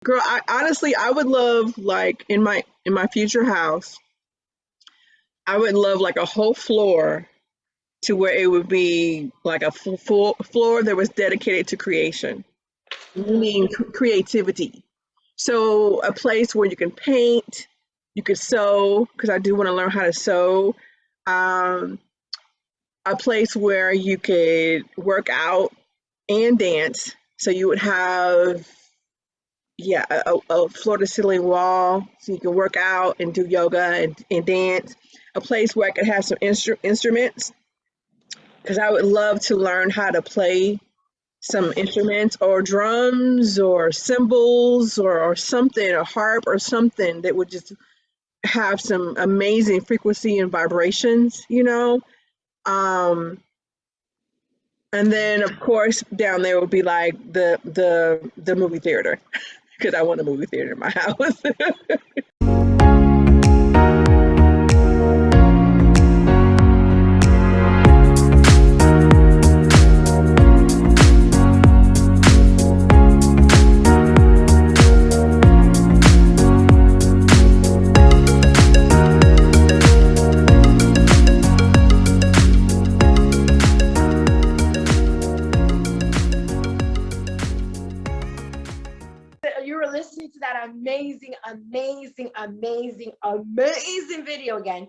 Girl, I would love like in my future house, I would love like a whole floor to where it would be like a full floor that was dedicated to creation, Mhm. meaning creativity. So a place where you can paint, you could sew, because I do want to learn how to sew. Um, a place where you could work out and dance. So you would have, yeah, a floor to ceiling wall so you can work out and do yoga and dance. A place where I could have some instruments because I would love to learn how to play some instruments or drums or cymbals or something, a harp or something that would just have some amazing frequency and vibrations, you know? Um, and then of course down there would be like the movie theater because I want a movie theater in my house. You were listening to that amazing, amazing, amazing, amazing video again.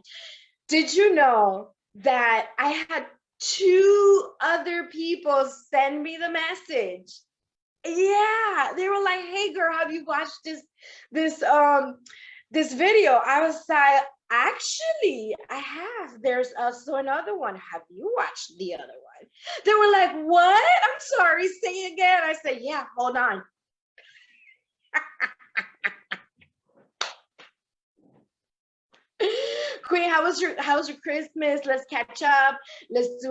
Did you know that I had two other people send me the message? Yeah, they were like, "Hey girl, have you watched this video?" I was like, "Actually, I have. There's also another one. Have you watched the other one?" They were like, "What? I'm sorry, say it again." I said, "Yeah, hold on." Queen, how was your Christmas? Let's catch up. Let's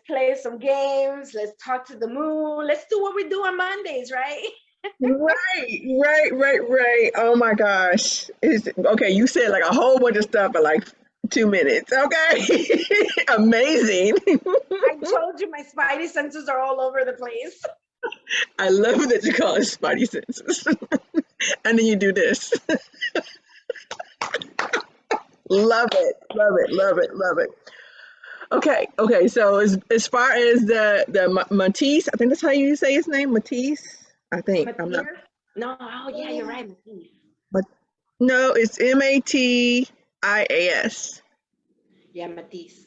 play some games. Let's talk to the moon. Let's do what we do on Mondays, right? Right. Oh my gosh. Is okay, you said like a whole bunch of stuff in like 2 minutes. Okay. Amazing. I told you my spidey senses are all over the place. I love that you call it spidey senses. And then you do this. Love it. Love it. Okay. So as far as the Matisse, I think that's how you say his name, Matisse. I think I'm not. Matir? No, oh yeah, you're right, Matir. But no, it's Matias. Yeah, Matisse.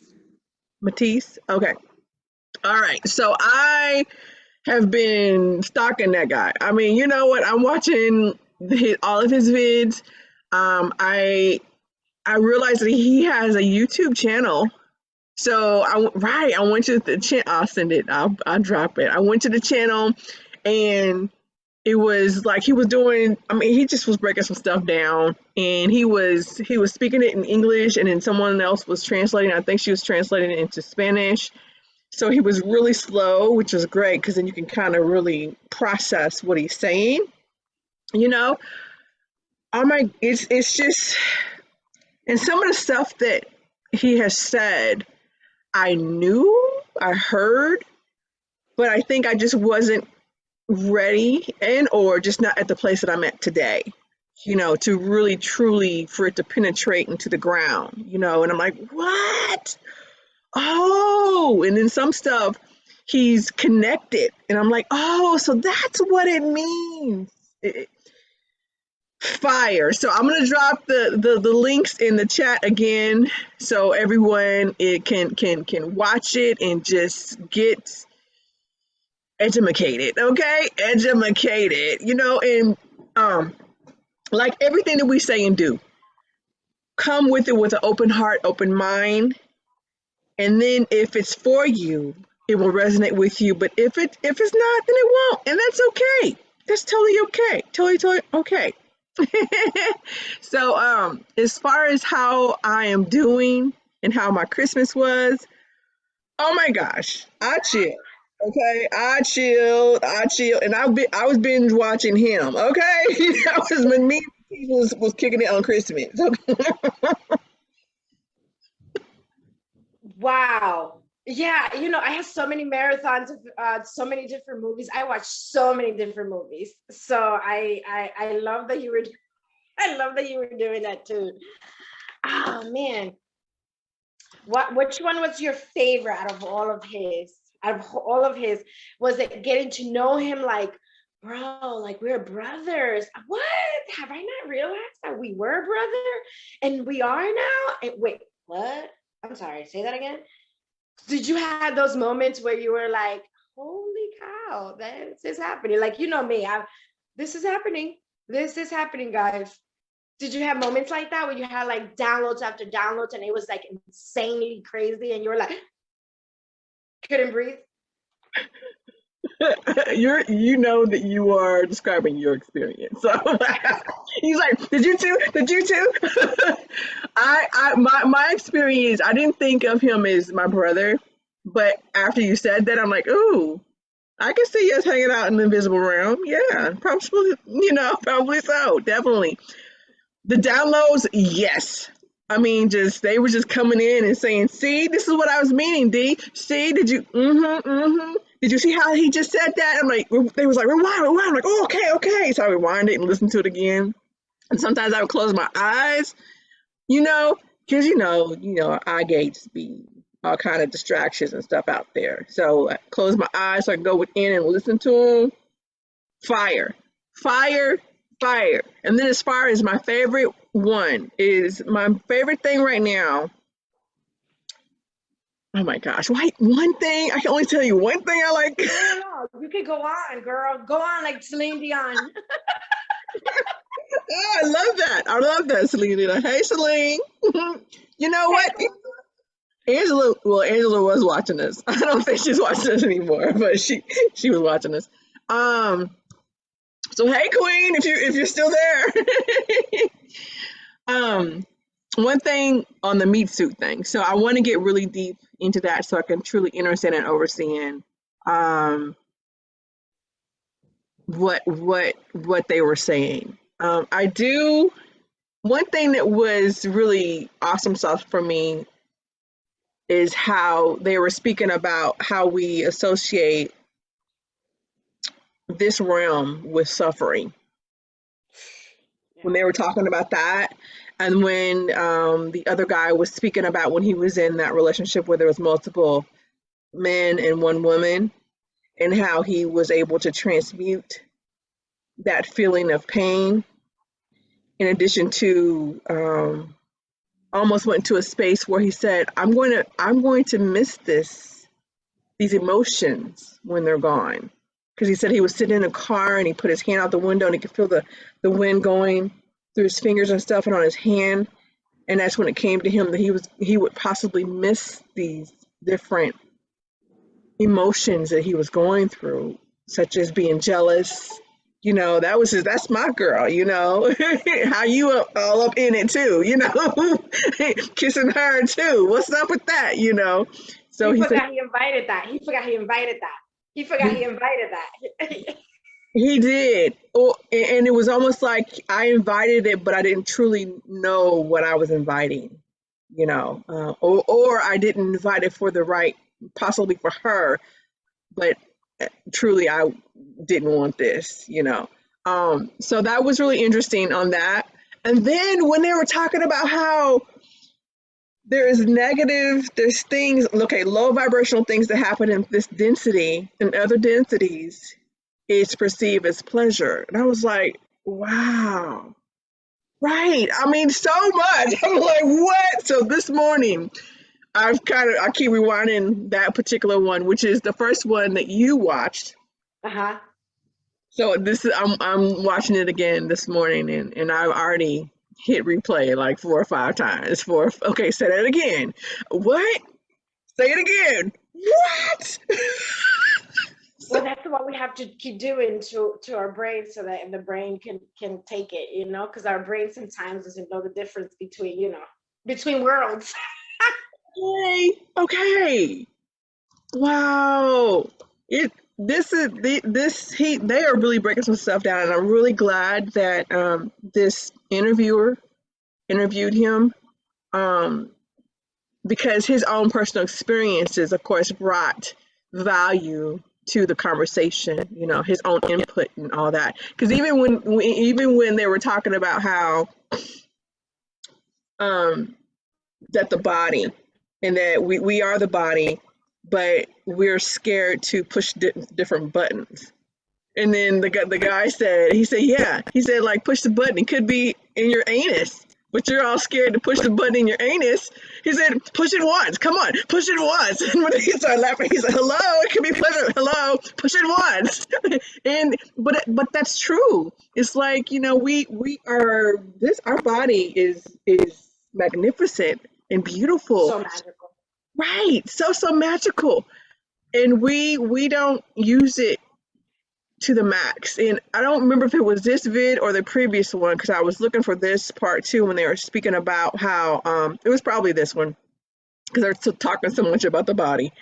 Matisse. Okay. All right. So I have been stalking that guy. I mean, you know what? I'm watching all of his vids. I realized that he has a YouTube channel. So I went to the channel. I'll send it. I'll drop it. I went to the channel, and it was like he was doing. I mean, he just was breaking some stuff down, and he was speaking it in English, and then someone else was translating. I think she was translating it into Spanish. So he was really slow, which was great because then you can kind of really process what he's saying. You know, it's just, and some of the stuff that he has said, I knew, I heard, but I think I just wasn't ready and or just not at the place that I'm at today. To really truly for it to penetrate into the ground. And I'm like, what? Oh, and then some stuff he's connected, and I'm like, oh, so that's what it means. Fire. So I'm gonna drop the links in the chat again, so everyone it can watch it and just get educated. Okay, educated. And like everything that we say and do, come with it with an open heart, open mind. And then if it's for you, it will resonate with you. But if it's not, then it won't. And that's okay. That's totally okay. Totally okay. So as far as how I am doing and how my Christmas was, oh my gosh, I chilled. Okay, I chilled, and I was binge watching him. Okay, that was when me was kicking it on Christmas. Okay. Wow. Yeah, you know, I have so many marathons of so many different movies. I watch so many different movies. So I love that you were I love that you were doing that too. Oh man. Which one was your favorite out of all of his? Out of all of his, was it getting to know him like, bro, like we're brothers? What? Have I not realized that we were brother and we are now? And wait, what? I'm sorry, say that again. Did you have those moments where you were like, holy cow, this is happening? Like, you know me, this is happening. This is happening, guys. Did you have moments like that where you had like downloads after downloads and it was like insanely crazy and you were like, couldn't breathe? You know that you are describing your experience. So he's like, did you too? Did you too? My experience, I didn't think of him as my brother, but after you said that, I'm like, ooh, I can see us hanging out in the invisible realm. Yeah, probably, probably so, definitely. The downloads, yes. I mean, they were just coming in and saying, see, this is what I was meaning, D. See, did you, Did you see how he just said that? I'm like, they was like, rewind. I'm like, oh, okay. So I rewind it and listen to it again. And sometimes I would close my eyes, because eye gates be all kind of distractions and stuff out there. So I close my eyes so I can go within and listen to them. Fire. And then as far as my favorite one is my favorite thing right now. Oh my gosh, one thing, I can only tell you one thing I like. No, you could go on, girl. Go on like Celine Dion. Oh, I love that, Celine. Hey, Celine. You know what? Angela was watching this. I don't think she's watching this anymore, but she was watching this. So hey, Queen, if you're still there. One thing on the meat suit thing. So I want to get really deep into that so I can truly understand and overstand what they were saying. I do. One thing that was really awesome stuff for me is how they were speaking about how we associate this realm with suffering. When they were talking about that, and when the other guy was speaking about when he was in that relationship where there was multiple men and one woman, and how he was able to transmute that feeling of pain, in addition to almost went to a space where he said, I'm going to miss these emotions when they're gone. Because he said he was sitting in a car and he put his hand out the window and he could feel the wind going through his fingers and stuff and on his hand. And that's when it came to him that he would possibly miss these different emotions that he was going through, such as being jealous. That's my girl, how you all up in it too, kissing her too. What's up with that, So he forgot he invited that. He forgot he invited that. He did. And it was almost like I invited it, but I didn't truly know what I was inviting, or I didn't invite it for the right, possibly for her, but truly I didn't want this, So that was really interesting on that. And then when they were talking about how there's things, low vibrational things that happen in this density and other densities is perceived as pleasure. And I was like, wow. Right. I mean, so much. I'm like, what? So this morning, I keep rewinding that particular one, which is the first one that you watched. Uh-huh. So I'm watching it again this morning, and I've already hit replay like 4 or 5 times. Okay, say that again. What? Say it again. What? Well, that's what we have to keep doing to our brain so that the brain can take it, because our brain sometimes doesn't know the difference between worlds. Okay. Wow. They are really breaking some stuff down, and I'm really glad that this interviewer interviewed him. because his own personal experiences, of course, brought value to the conversation, you know, his own input and all that. Because even when they were talking about how that the body and that we are the body, but we're scared to push different buttons. And then the guy said, yeah, he said, like, push the button. It could be in your anus, but you're all scared to push the button in your anus. He said, push it once. Come on, push it once. And when he started laughing, he said, hello, it can be pleasant. Hello, push it once. And but that's true. It's like, you know, our body is magnificent and beautiful. So magical. Right. So magical. And we don't use it to the max. And I don't remember if it was this vid or the previous one, because I was looking for this part too when they were speaking about how it was probably this one, because they're talking so much about the body,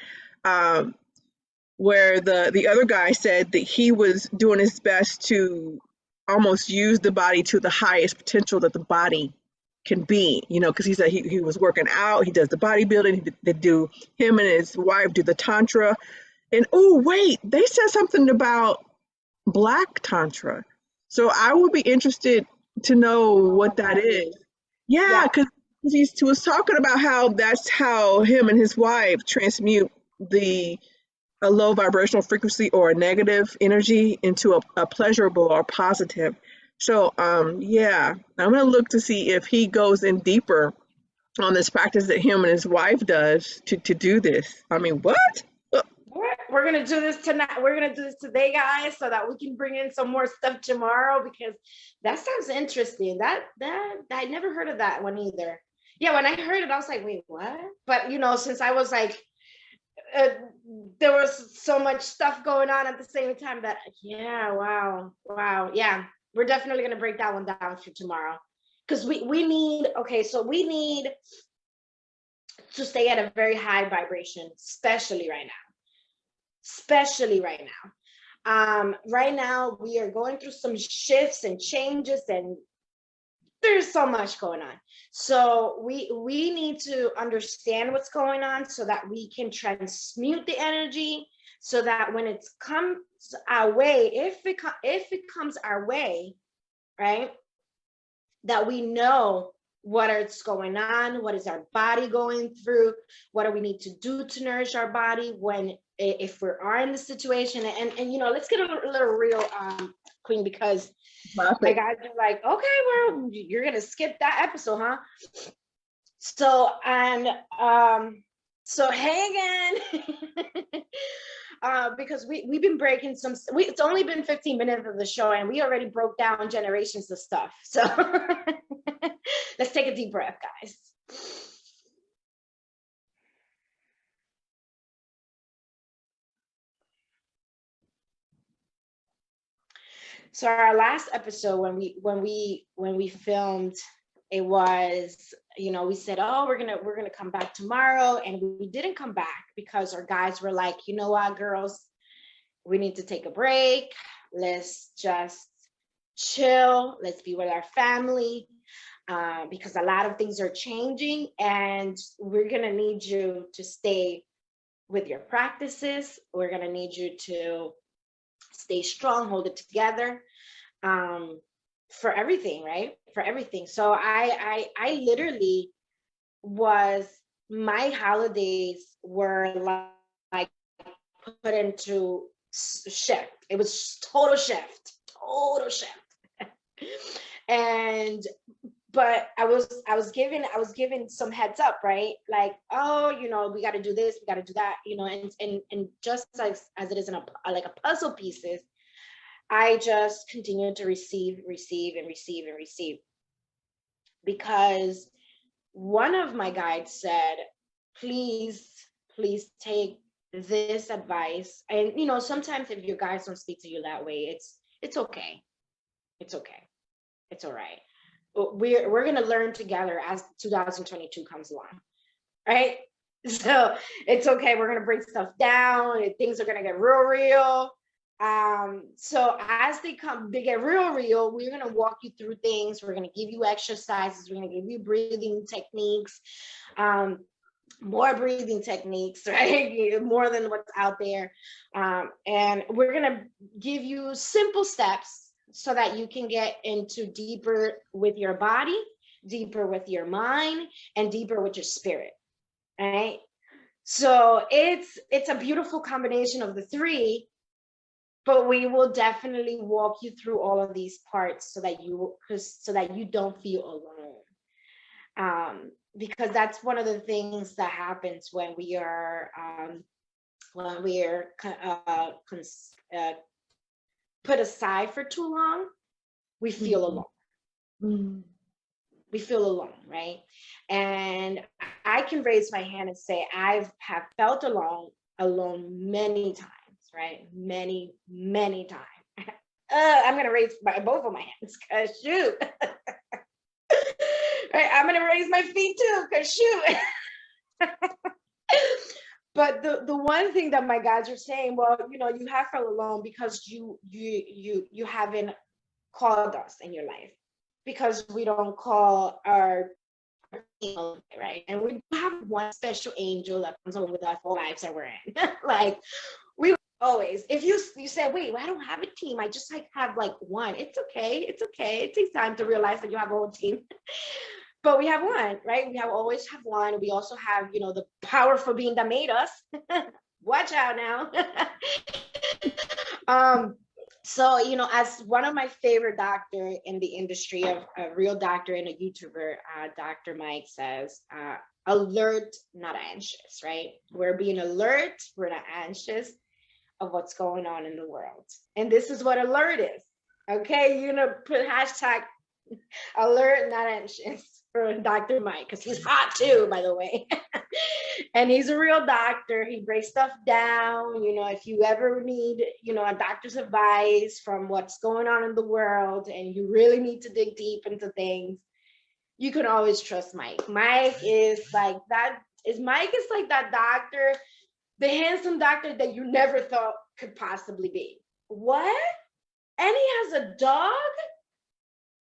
where the other guy said that he was doing his best to almost use the body to the highest potential that the body can be, you know, because he said he was working out, he does the bodybuilding, him and his wife do the tantra. And oh wait, they said something about Black Tantra. So I would be interested to know what that is. Yeah, because he was talking about how that's how him and his wife transmute a low vibrational frequency or a negative energy into a pleasurable or positive. So yeah, I'm gonna look to see if he goes in deeper on this practice that him and his wife does to do this. I mean, what? We're gonna do this tonight. We're gonna do this today, guys, so that we can bring in some more stuff tomorrow, because that sounds interesting. That I never heard of that one either. Yeah, when I heard it, I was like, wait, what? But you know, since I was like, there was so much stuff going on at the same time that, yeah, wow, yeah, we're definitely gonna break that one down for tomorrow, because we need to stay at a very high vibration, especially right now. Right now we are going through some shifts and changes, and there's so much going on. So we need to understand what's going on so that we can transmute the energy, so that when it comes our way, if it comes our way, right, that we know what is going on, what is our body going through, what do we need to do to nourish our body if we are in the situation. And you know, let's get a little real, Queen, because my guys are like, okay, well, you're gonna skip that episode, huh? So, and so hey again. Because we've been breaking it's only been 15 minutes of the show, and we already broke down generations of stuff. So let's take a deep breath, guys. So our last episode, when we filmed, it was, you know, we said, oh, we're gonna come back tomorrow, and we didn't come back because our guys were like, you know what, girls, we need to take a break. Let's just chill. Let's be with our family, because a lot of things are changing, and we're gonna need you to stay with your practices. We're gonna need you to stay strong, hold it together, for everything, right? For everything. So I literally my holidays were like put into shift. It was total shift. And but I was given some heads up, right? Like, oh, you know, we got to do this, we got to do that, you know, and just as it is like a puzzle pieces, I just continued to receive, because one of my guides said, please take this advice. And you know, sometimes if your guides don't speak to you that way, it's okay. It's all right. We're gonna learn together as 2022 comes along, right? So it's okay. We're gonna break stuff down, and things are gonna get real. So as they get real, we're gonna walk you through things. We're gonna give you exercises. We're gonna give you breathing techniques, more breathing techniques, right? More than what's out there. And we're gonna give you simple steps so that you can get into deeper with your body, deeper with your mind, and deeper with your spirit, right? So it's a beautiful combination of the three, but we will definitely walk you through all of these parts so that you don't feel alone. Because that's one of the things that happens when we are put aside for too long. We feel alone. Mm-hmm. We feel alone, right? And I can raise my hand and say I have felt alone many times, right? Many times. I'm gonna raise both of my hands because shoot. Right, I'm gonna raise my feet too because shoot. But the one thing that my guys are saying, well, you have felt alone because you haven't called us in your life, because we don't call our angel, right? And we have one special angel that comes along with us all lives that we're in. Like we always, if you say, wait, well, I don't have a team, I just have one. It's okay. It takes time to realize that you have a whole team. But we have one, right? We always have one. We also have, the powerful being that made us. Watch out now. So, as one of my favorite doctor in the industry, of a real doctor and a YouTuber, Dr. Mike says, alert, not anxious, right? We're being alert, we're not anxious of what's going on in the world. And this is what alert is. Okay, put hashtag alert, not anxious for Dr. Mike, because he's hot too, by the way. And he's a real doctor. He breaks stuff down. If you ever need, a doctor's advice from what's going on in the world and you really need to dig deep into things, you can always trust Mike. Mike is like that doctor, the handsome doctor that you never thought could possibly be. What? And he has a dog?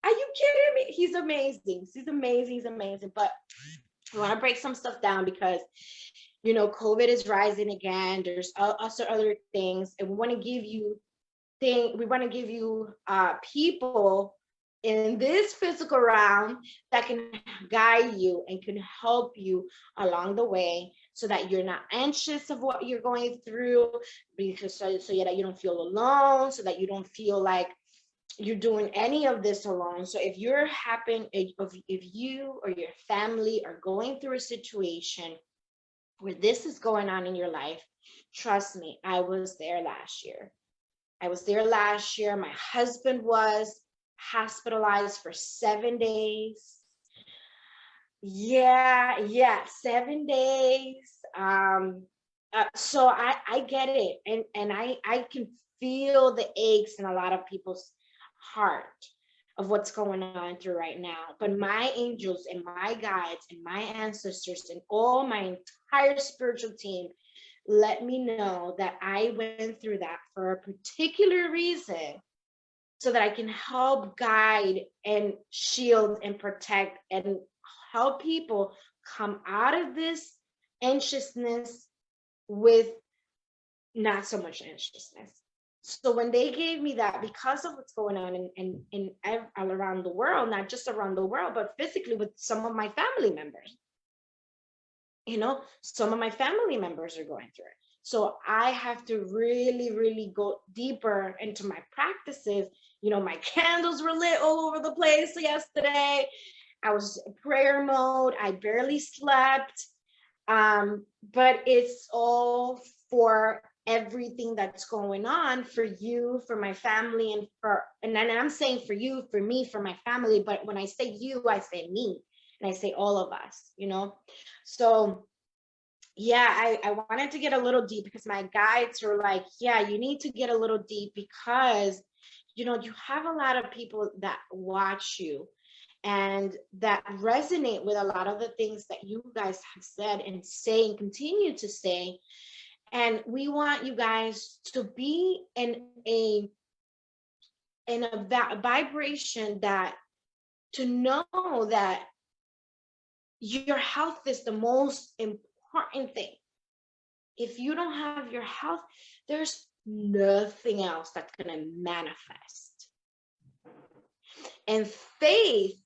Are you kidding me? He's amazing. He's amazing. But I want to break some stuff down because, COVID is rising again. There's also other things. And we want to give you people in this physical realm that can guide you and can help you along the way so that you're not anxious of what you're going through, because so that you don't feel alone, so that you don't feel like you're doing any of this alone. So if you or your family are going through a situation where this is going on in your life, trust me, I was there last year. My husband was hospitalized for 7 days. Yeah, 7 days. So I get it. And I can feel the aches in a lot of people's heart of what's going on through right now. But my angels and my guides and my ancestors and all my entire spiritual team let me know that I went through that for a particular reason, so that I can help guide and shield and protect and help people come out of this anxiousness with not so much anxiousness. So when they gave me that, because of what's going on in all around the world, not just around the world, but physically with some of my family members, some of my family members are going through it. So I have to really, really go deeper into my practices. My candles were lit all over the place yesterday. I was in prayer mode. I barely slept. But it's all for everything that's going on for you, for my family, and then I'm saying for you, for me, for my family. But when I say you, I say me, and I say all of us, So yeah, I wanted to get a little deep because my guides were like, yeah, you need to get a little deep because, you have a lot of people that watch you and that resonate with a lot of the things that you guys have said and say and continue to say. And we want you guys to be in a vibration that, to know that your health is the most important important thing. If you don't have your health, there's nothing else that's going to manifest. And faith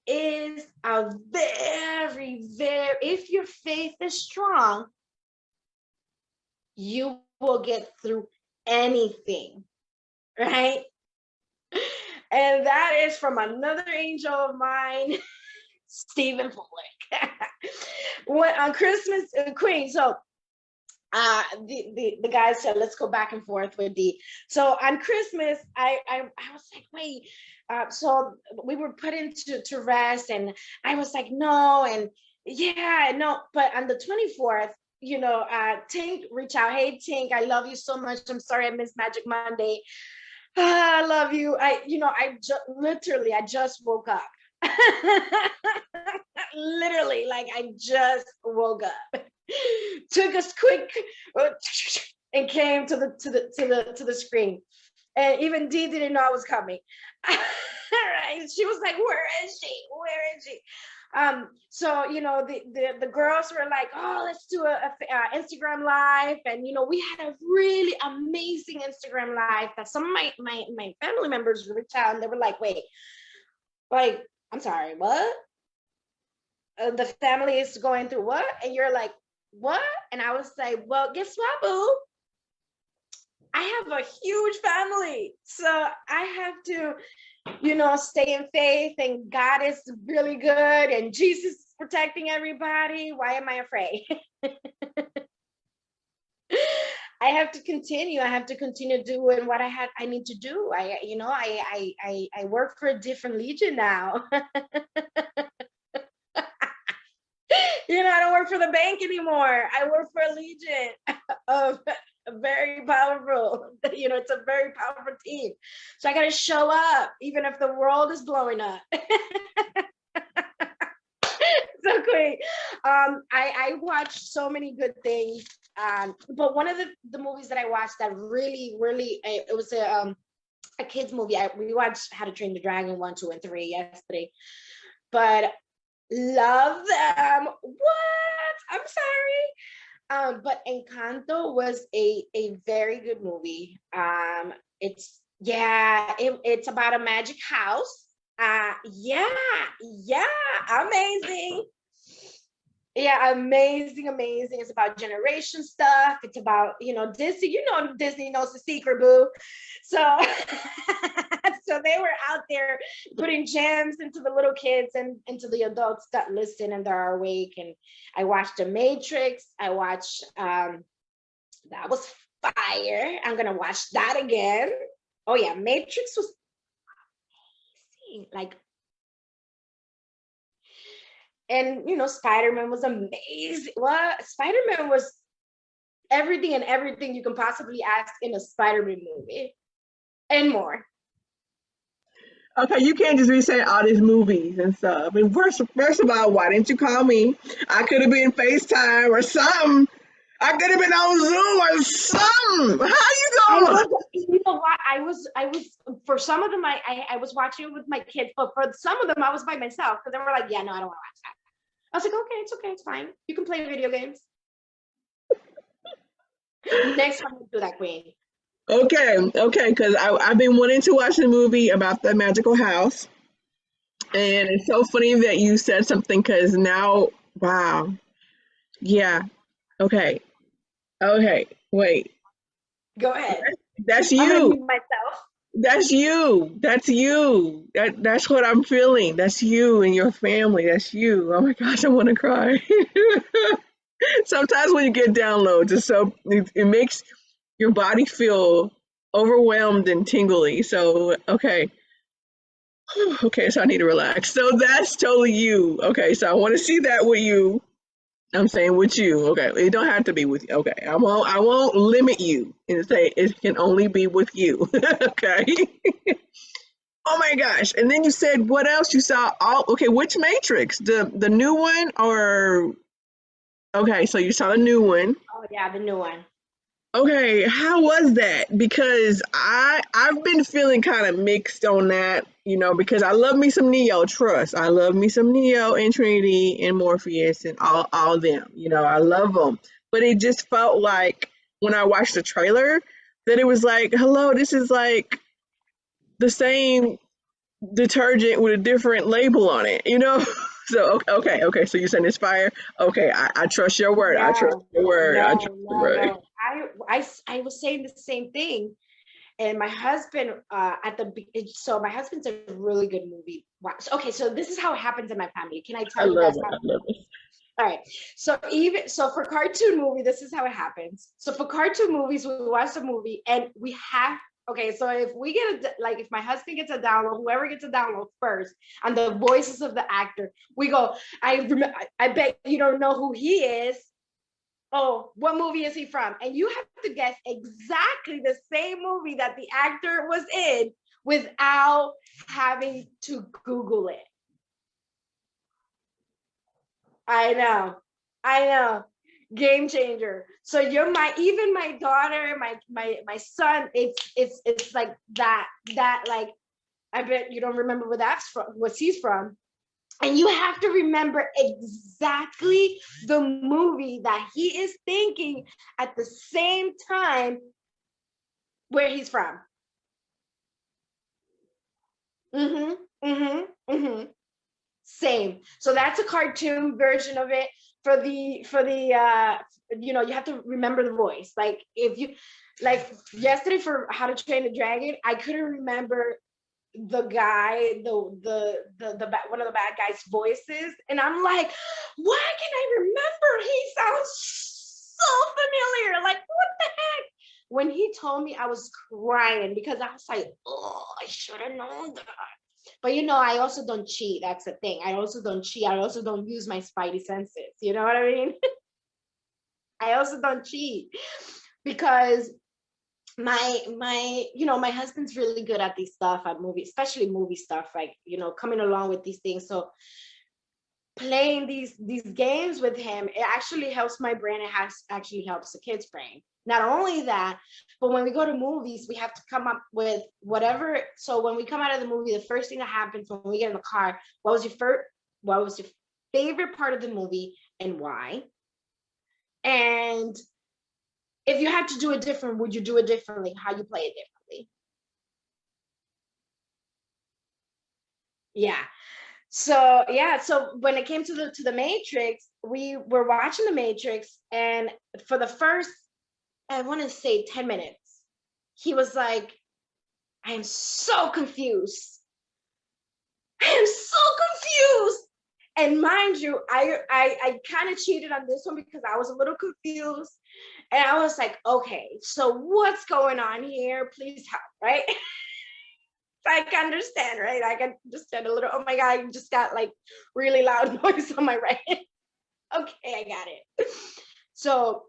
is a very, very, if your faith is strong, you will get through anything, right? And that is from another angel of mine, Stephen Fullick. When on Christmas, Queen, so the guy said, let's go back and forth with D. So on Christmas, I was like, wait, so we were put into rest, and I was like, no, and yeah, no, but on the 24th, you know, Tink reached out, hey Tink, I love you so much. I'm sorry I missed Magic Monday. I love you. I just woke up. Literally, like I just woke up. Took us quick and came to the screen. And even Dee didn't know I was coming. Right? She was like, "Where is she? Where is she?" So you know, the girls were like, "Oh, let's do a Instagram live," and you know, we had a really amazing Instagram live that some of my family members reached out and they were like, "Wait, like, I'm sorry, what? The family is going through what?" And you're like, "What?" And I was like, "Well, guess what, boo? I have a huge family, so I have to, you know, stay in faith, and God is really good, and Jesus is protecting everybody. Why am I afraid?" I have to continue. I have to continue doing what I need to do. I work for a different legion now. You know, I don't work for the bank anymore. I work for a legion of very powerful, you know, it's a very powerful team. So I got to show up even if the world is blowing up. So great. I watched so many good things. But one of the movies that I watched that really, it was a kid's movie. We watched How to Train the Dragon 1, 2, and 3 yesterday. But love them. What? I'm sorry. But Encanto was a very good movie. It's about a magic house. Amazing. Yeah, amazing. It's about generation stuff. It's about, you know, Disney. You know, Disney knows the secret, boo. So, so they were out there putting gems into the little kids and into the adults that listen and they're awake. And I watched The Matrix. I watched, that was fire. I'm gonna watch that again. Oh yeah, Matrix was amazing. Like, and you know, Spider-Man was amazing. What? Spider-Man was everything you can possibly ask in a Spider-Man movie and more. Okay, you can't just be saying all these movies and stuff. And first of all, why didn't you call me? I could have been FaceTime or something. I could have been on Zoom or something. How you doing? You know what? I was for some of them I was watching it with my kids, but for some of them I was by myself because they were like, yeah, no, I don't want to watch that. I was like, okay, it's fine. You can play video games. Next time we'll do that, Queen. Okay, because I've been wanting to watch the movie about the magical house. And it's so funny that you said something because now, wow. Yeah. Okay. Wait. Go ahead. That's I'm gonna you. mute myself. That's you. That's you. That's what I'm feeling. That's you and your family. That's you. Oh my gosh, I want to cry. Sometimes when you get downloads, it makes your body feel overwhelmed and tingly. So okay. Okay, so I need to relax. So that's totally you. Okay, so I want to see that with you. I'm saying with you. Okay, it don't have to be with you. Okay, I won't limit you and say it can only be with you. Okay. Oh my gosh! And then you said what else you saw? Okay, which Matrix? The new one or? Okay, so you saw the new one. Oh yeah, the new one. Okay, how was that? Because I've been feeling kind of mixed on that, because I love me some Neo, trust. I love me some Neo and Trinity and Morpheus and all them. I love them. But it just felt like when I watched the trailer that it was like, hello, this is like the same detergent with a different label on it. So okay. So you're saying it's fire? Okay, I trust your word. I trust No, your word. I trust no, your no, word. no. I was saying the same thing. And my husband, so my husband's a really good movie. Okay, so this is how it happens in my family. Can I I tell you love guys it. how? I love it. All right. So for cartoon movie, this is how it happens. So for cartoon movies, we watch the movie and we have, okay, so if we get if my husband gets a download, whoever gets a download first and the voices of the actor, we go, I bet you don't know who he is. Oh, what movie is he from? And you have to guess exactly the same movie that the actor was in without having to Google it. I know. I know. Game changer. So even my daughter, my son, it's like that like I bet you don't remember where that's from, what he's from. And you have to remember exactly the movie that he is thinking at the same time where he's from. Mm-hmm. Mm-hmm. Mm-hmm. Same. So that's a cartoon version of it. For the you have to remember the voice. Like if you like yesterday for How to Train a Dragon, I couldn't remember the guy, the one of the bad guy's voices, and I'm like, why can I remember? He sounds so familiar. Like what the heck? When he told me, I was crying because I was like, oh, I should have known that. But I also don't cheat. That's the thing. I also don't cheat. I also don't use my spidey senses. You know what I mean? I also don't cheat because my husband's really good at these stuff at movies, especially movie stuff, like coming along with these things. So playing these games with him, it actually helps my brain. It actually helps the kids' brain. Not only that, but when we go to movies, we have to come up with whatever. So when we come out of the movie, the first thing that happens when we get in the car, what was your favorite part of the movie and why? And if you had to do it different, would you do it differently? How you play it differently? Yeah. So when it came to the Matrix, we were watching the Matrix, and for the first, I want to say 10 minutes, he was like, I am so confused. I am so confused. And mind you, I kind of cheated on this one because I was a little confused. And I was like, okay, so what's going on here? Please help, right? I can understand, right? I can understand a little. Oh my God, I just got like really loud noise on my right. Okay, I got it. So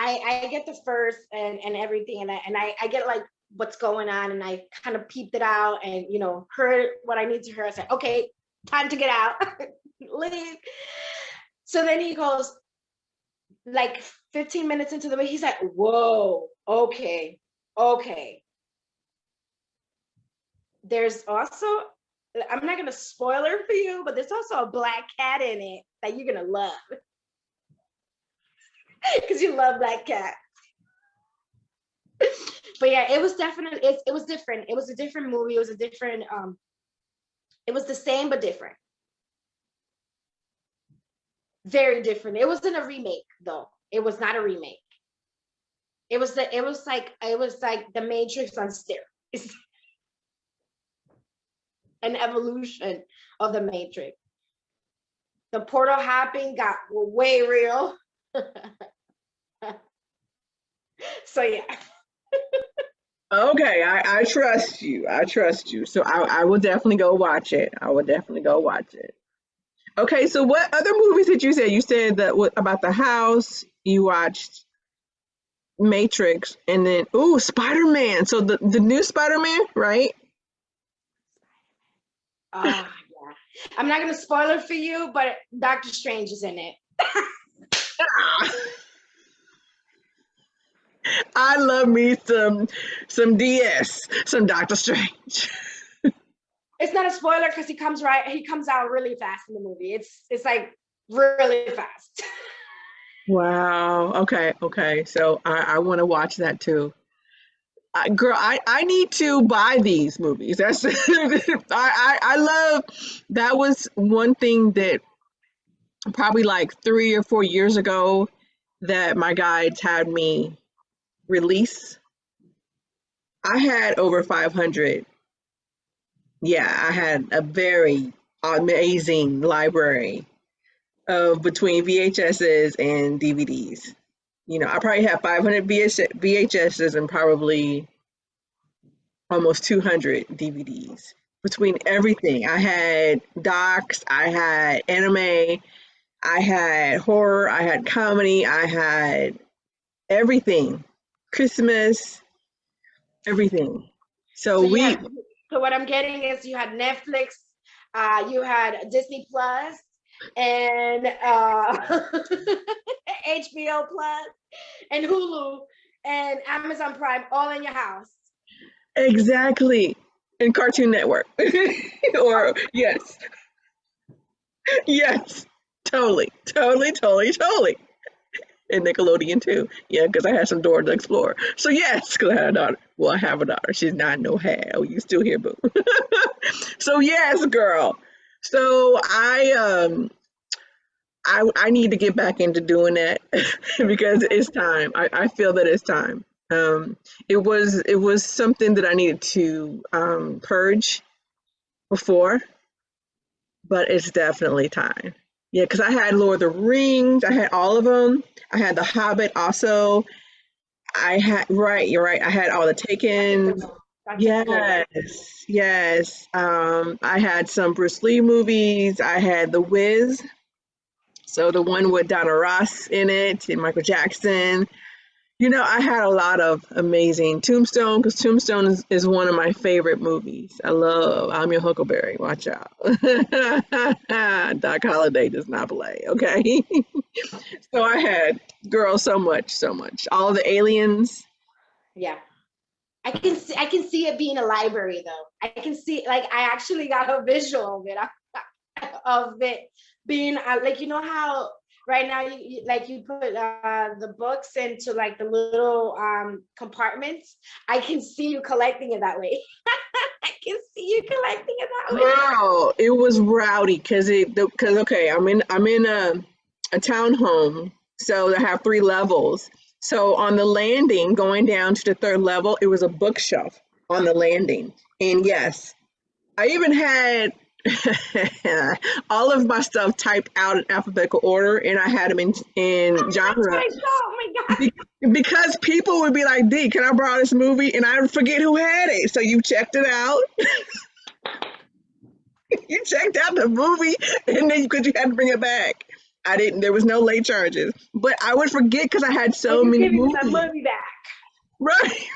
I get the first and everything, and I get like what's going on, and I kind of peeped it out and heard what I need to hear. I said, okay, time to get out, leave. So then he goes like 15 minutes into the movie, he's like, whoa, okay. There's also, I'm not gonna spoiler for you, but there's also a black cat in it that you're gonna love because you love black cat. But yeah, it was definitely it was different. It was a different movie. It was a different it was the same but different. Very different. It wasn't a remake though. It was not a remake. It was like the Matrix on steroids. An evolution of the Matrix. The portal hopping got way real. So yeah. Okay, I trust you. I trust you. So I will definitely go watch it. I will definitely go watch it. Okay, so what other movies did you say? You said that about the house. You watched Matrix, and then Spider-Man. So the new Spider-Man, right? Yeah. I'm not gonna spoil it for you, but Doctor Strange is in it. Ah, I love me some DS, some Doctor Strange. It's not a spoiler because he comes out really fast in the movie. It's like really fast. Wow. Okay. So I want to watch that too. Girl, I need to buy these movies. That's I love that was one thing that probably like 3 or 4 years ago that my guides had me release. I had over 500. Yeah, I had a very amazing library of between VHSs and DVDs. You know, I probably have 500 VHSs and probably almost 200 DVDs between everything. I had docs, I had anime, I had horror, I had comedy, I had everything. Christmas, everything. So So what I'm getting is you had Netflix, you had Disney Plus, and HBO Plus, and Hulu, and Amazon Prime, all in your house. exactly. And Cartoon Network. Or yes. Yes. Totally. And Nickelodeon too. Yeah, because I had some Dora the Explorer. So yes, because I had a daughter. Well, I have a daughter. She's not no hell. You still here, boo. So yes, girl. So I need to get back into doing that because it's time. I feel that it's time. It was something that I needed to purge before, but it's definitely time. Yeah, because I had Lord of the Rings, I had all of them. I had The Hobbit also. I had right, you're right. I had all the Taken. Yes. I had some Bruce Lee movies. I had The Wiz, so the one with Donna Ross in it and Michael Jackson. You know, I had a lot of amazing Tombstone because Tombstone is one of my favorite movies. I love I'm Your Huckleberry. Watch out. Doc Holliday does not play, okay? So I had, girl, so much. All the aliens. Yeah. I can see it being a library though. I can see, like, I actually got a visual of it being like, you know how right now you put the books into like the little compartments. I can see you collecting it that way. I can see you collecting it that way. Girl, it was rowdy because okay, I'm in a townhome, so I have 3 levels. So on the landing, going down to the 3rd level, it was a bookshelf on the landing. And yes, I even had all of my stuff typed out in alphabetical order, and I had them in genre. Oh my God. Because people would be like, D, can I borrow this movie? And I would forget who had it. So you checked it out. You checked out the movie, and then because you had to bring it back. I didn't. There was no late charges, but I would forget because I had so many giving movies. My money back. Right.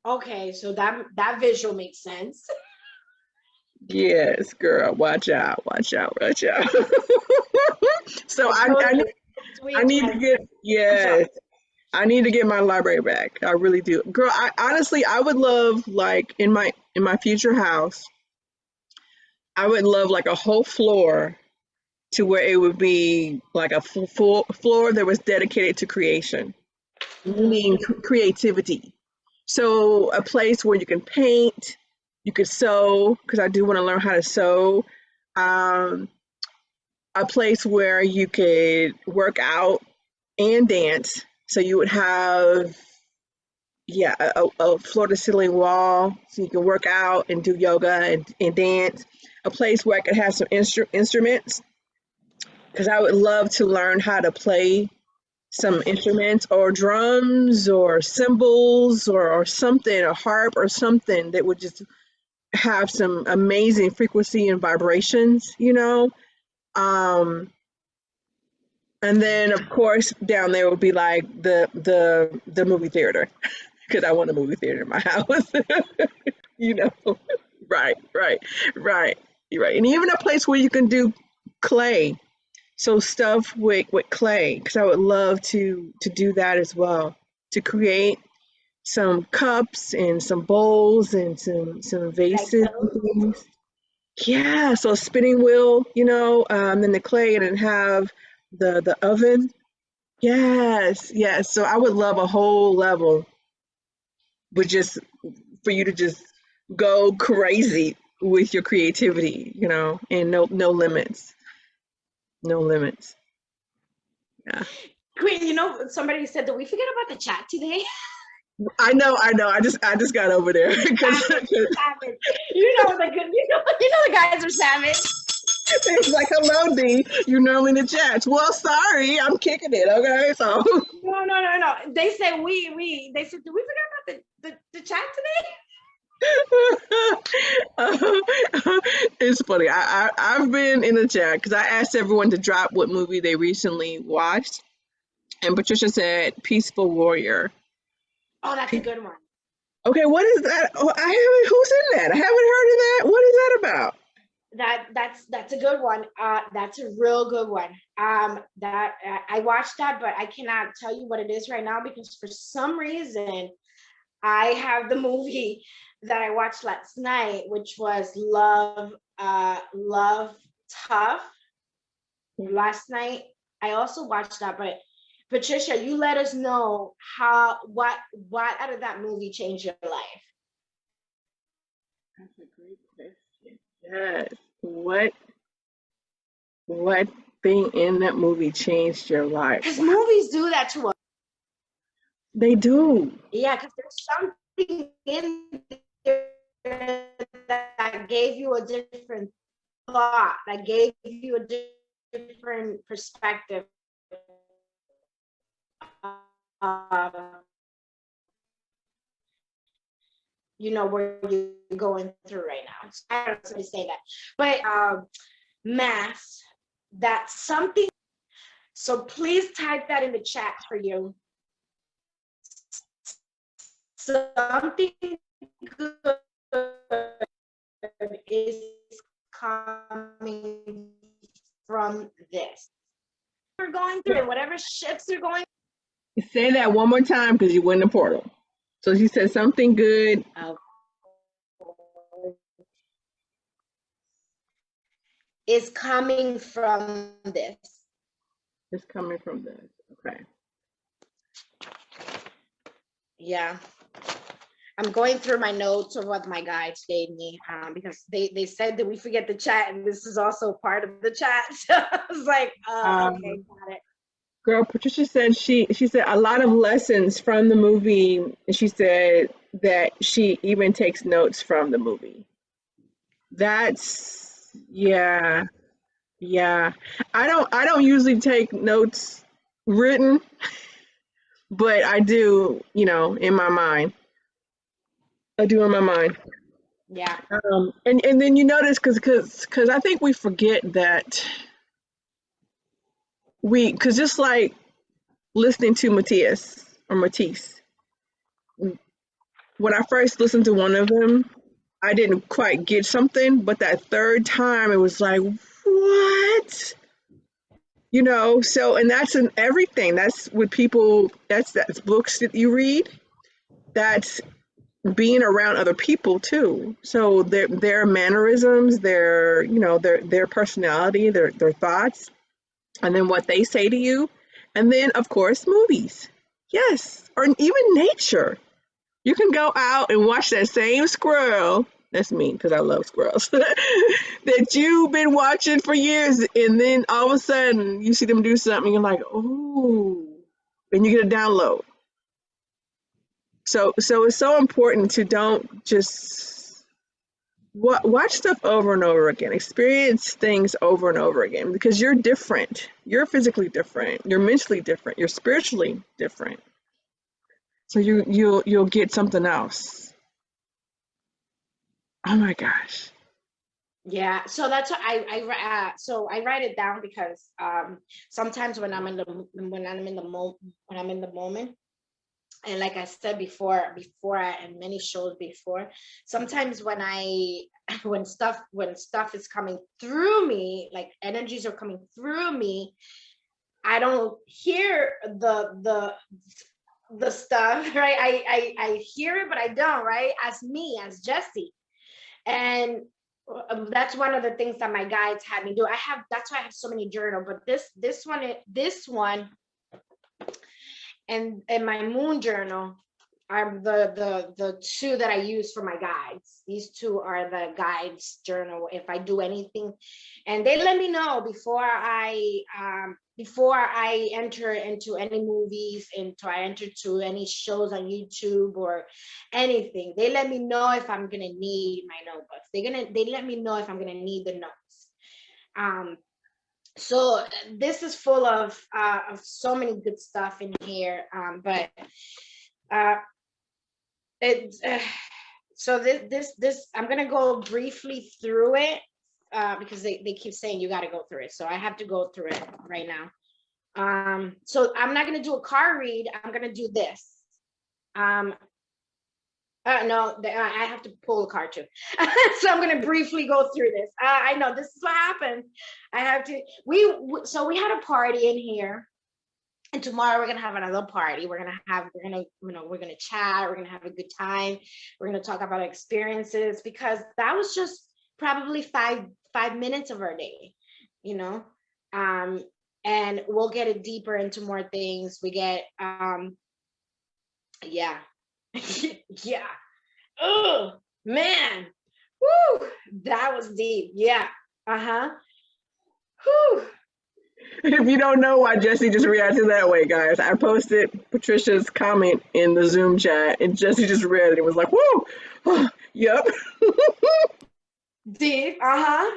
Okay, so that visual makes sense. Yes, girl. Watch out. So I need to get, yes, I need to get my library back. I really do, girl. I honestly, I would love, like, in my future house, I would love like a whole floor to where it would be like a full floor that was dedicated to creation, meaning creativity. So a place where you can paint, you could sew, because I do want to learn how to sew. Um, a place where you could work out and dance. So you would have, yeah, a floor to ceiling wall so you can work out and do yoga and dance. A place where I could have some instruments because I would love to learn how to play some instruments or drums or cymbals or something, a harp or something that would just have some amazing frequency and vibrations, you know? And then of course down there would be like the movie theater because I want a movie theater in my house, you know? Right. You're right. And even a place where you can do clay. So stuff with clay, because I would love to do that as well, to create some cups and some bowls and some Like vases and those. things. Yeah, so a spinning wheel, then the clay and then have the oven. Yes, yes. So I would love a whole level, but just for you to just go crazy with your creativity, and no limits, no limits. Yeah. Queen, somebody said, did we forget about the chat today? I know. I just got over there because Savage, savage. The guys are savage. it's like, hello, D. You normally in the chats. Well, sorry, I'm kicking it. Okay, so No. They said they said, did we forget about the chat today? it's funny. I've been in the chat because I asked everyone to drop what movie they recently watched, and Patricia said "Peaceful Warrior." Oh, that's a good one. Okay, what is that? Oh, I haven't. Who's in that? I haven't heard of that. What is that about? That's a good one. That's a real good one. That I watched that, but I cannot tell you what it is right now because for some reason I have the movie that I watched last night, which was Love Tough. Last night I also watched that, but Patricia, you let us know what out of that movie changed your life. That's a great question. Yes. What thing in that movie changed your life? Because movies do that to us. They do. Yeah, because there's something in there that gave you a different thought, that gave you a different perspective. Where you're going through right now. So I don't know to say that. But mass, that's something. So please type that in the chat for you. Something good is coming from this. We're going through it, whatever shifts are going. Say that one more time because you went in the portal. So she said something good. Is coming from this. It's coming from this. Okay. Yeah. I'm going through my notes of what my guides gave me because they said that we forget the chat, and this is also part of the chat. So I was like, okay, got it. Girl, Patricia said she said a lot of lessons from the movie, and she said that she even takes notes from the movie. That's yeah. I don't usually take notes written, but I do, in my mind. I do in my mind. Yeah. And then you notice because I think we forget that because just like listening to Matisse, when I first listened to one of them, I didn't quite get something, but that third time it was like, what? So, and that's in everything. That's with people, that's books that you read. That's being around other people too. So their mannerisms, their personality, their thoughts, and then what they say to you. And then of course movies. Yes. Or even nature. You can go out and watch that same squirrel. That's me because I love squirrels. That you've been watching for years, and then all of a sudden you see them do something, and you're like, oh, and you get a download. So it's so important to don't just watch stuff over and over again, experience things over and over again because you're different. You're physically different. You're mentally different. You're spiritually different. So you'll get something else. Oh my gosh. Yeah, so that's what I write it down because sometimes when I'm in the moment, And like I said before, and many shows before, sometimes when stuff is coming through me, like energies are coming through me, I don't hear the stuff, right? I hear it, but I don't, right? As me, as Jessie. And that's one of the things that my guides had me do. That's why I have so many journals, but this one and my moon journal are the two that I use for my guides. These two are the guides journal if I do anything, and they let me know before I enter into any movies, I enter to any shows on YouTube or anything. They let me know if I'm gonna need my notebooks. They let me know if I'm gonna need the notes. So this is full of so many good stuff in here, but so this I'm gonna go briefly through it because they keep saying you got to go through it, so I have to go through it right now. So I'm not gonna do a card read. I'm gonna do this. No, I have to pull a card too. So I'm going to briefly go through this. I know this is what happens. I have to, so we had a party in here, and tomorrow we're going to have another party. We're going to chat. We're going to have a good time. We're going to talk about experiences, because that was just probably five minutes of our day, you know? And we'll get it deeper into more things. We get, yeah. Yeah. Oh man. Woo. That was deep. Yeah. Whew. If you don't know why Jessie just reacted that way, guys, I posted Patricia's comment in the Zoom chat, and Jessie just read it. It was like, woo. Oh, yep. Deep.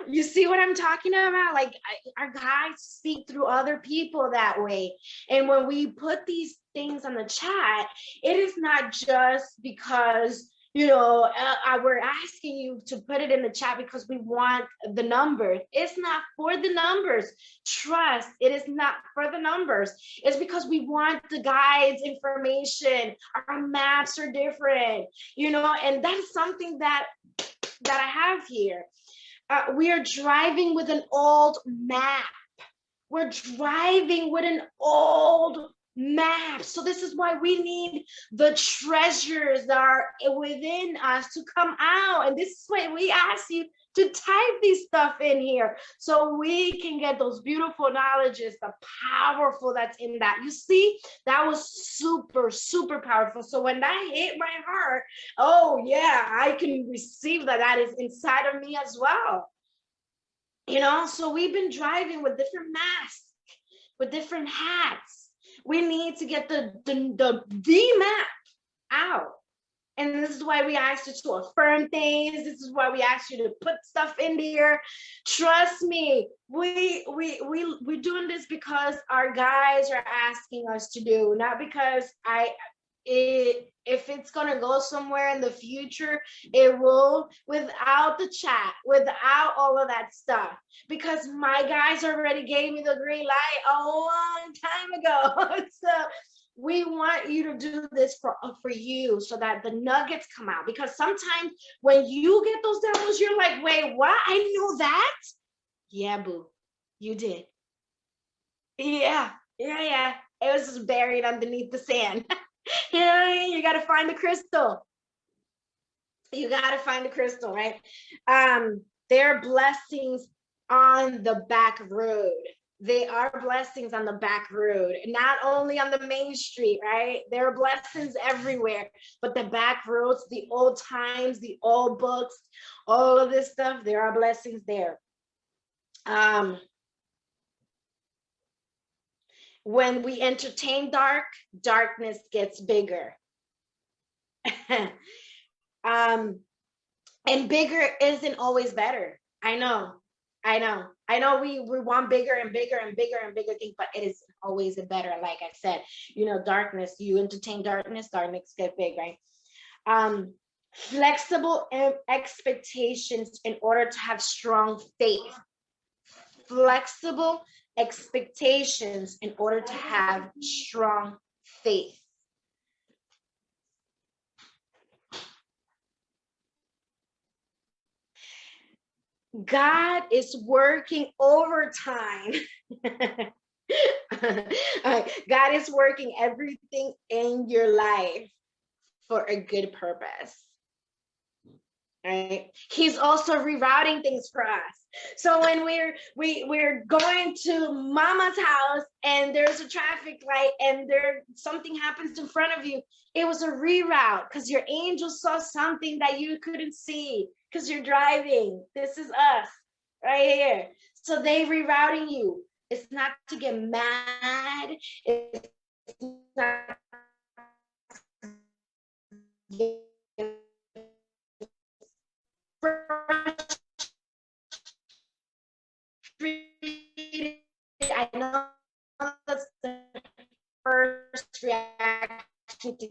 You see what I'm talking about? Like, our guides speak through other people that way. And when we put these things on the chat, it is not just because, we're asking you to put it in the chat because we want the numbers. It's not for the numbers. Trust, it is not for the numbers. It's because we want the guides information. Our maps are different, and that's something that I have here. We are driving with an old map. We're driving with an old map. So this is why we need the treasures that are within us to come out. And this is why we ask you to type these stuff in here so we can get those beautiful knowledges, the powerful that's in that. You see, that was super, super powerful. So when that hit my heart, oh yeah, I can receive that is inside of me as well. So we've been driving with different masks, with different hats. We need to get the map out. And this is why we asked you to affirm things. This is why we asked you to put stuff in there. Trust me, we're doing this because our guides are asking us to do, not because if it's gonna go somewhere in the future, it will, without the chat, without all of that stuff, because my guys already gave me the green light a long time ago. So we want you to do this for you, so that the nuggets come out. Because sometimes when you get those downloads, you're like, wait, what? I know that? Yeah, boo, you did. Yeah. It was just buried underneath the sand. You got to find the crystal. You got to find the crystal, right? There are blessings on the back road. They are blessings on the back road, not only on the main street, right? There are blessings everywhere, but the back roads, the old times, the old books, all of this stuff, there are blessings there. When we entertain darkness gets bigger. And bigger isn't always better. I know we want bigger and bigger and bigger and bigger things, but it is always a better. Like I said, darkness, you entertain darkness get big, right? Flexible expectations in order to have strong faith. Flexible expectations in order to have strong faith. God is working overtime. God is working everything in your life for a good purpose. Right? He's also rerouting things for us. So when we're going to mama's house and there's a traffic light and something happens in front of you, it was a reroute because your angel saw something that you couldn't see because you're driving. This is us right here. So they rerouting you. It's not to get mad. It's not to get I know that's the first reaction to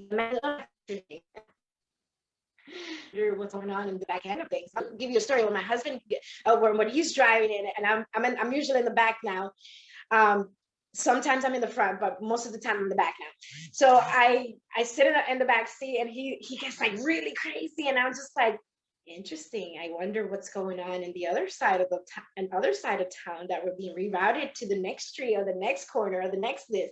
what's going on in the back end of things. I'll give you a story when my husband, when he's driving in, and I'm usually in the back now. Sometimes I'm in the front, but most of the time I'm in the back now. So I sit in the back seat, and he gets like really crazy, and I'm just like, interesting. I wonder what's going on in the other side of town that we're being rerouted to the next street or the next corner or the next this.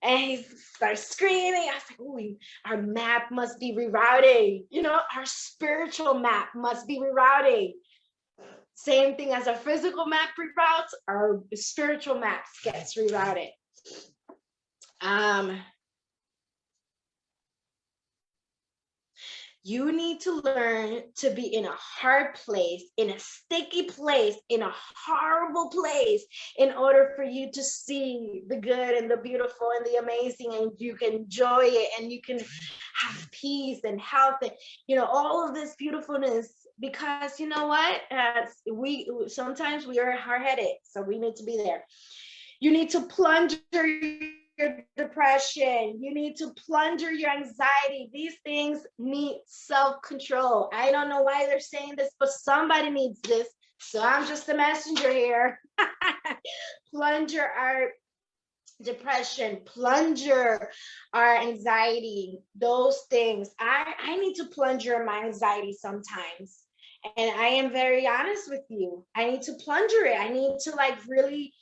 And he starts screaming. I was like, ooh, our map must be rerouting. You know, our spiritual map must be rerouting. Same thing as our physical map reroutes, our spiritual maps gets rerouted. You need to learn to be in a hard place, in a sticky place, in a horrible place, in order for you to see the good and the beautiful and the amazing, and you can enjoy it, and you can have peace and health, and all of this beautifulness. Because you know what, sometimes we are hard-headed, so we need to be there. You need to plunger your depression. You need to plunger your anxiety. These things need self-control. I don't know why they're saying this, but somebody needs this. So I'm just a messenger here. Plunger our depression, plunger our anxiety, those things. I need to plunger my anxiety sometimes. And I am very honest with you. I need to plunger it. I need to really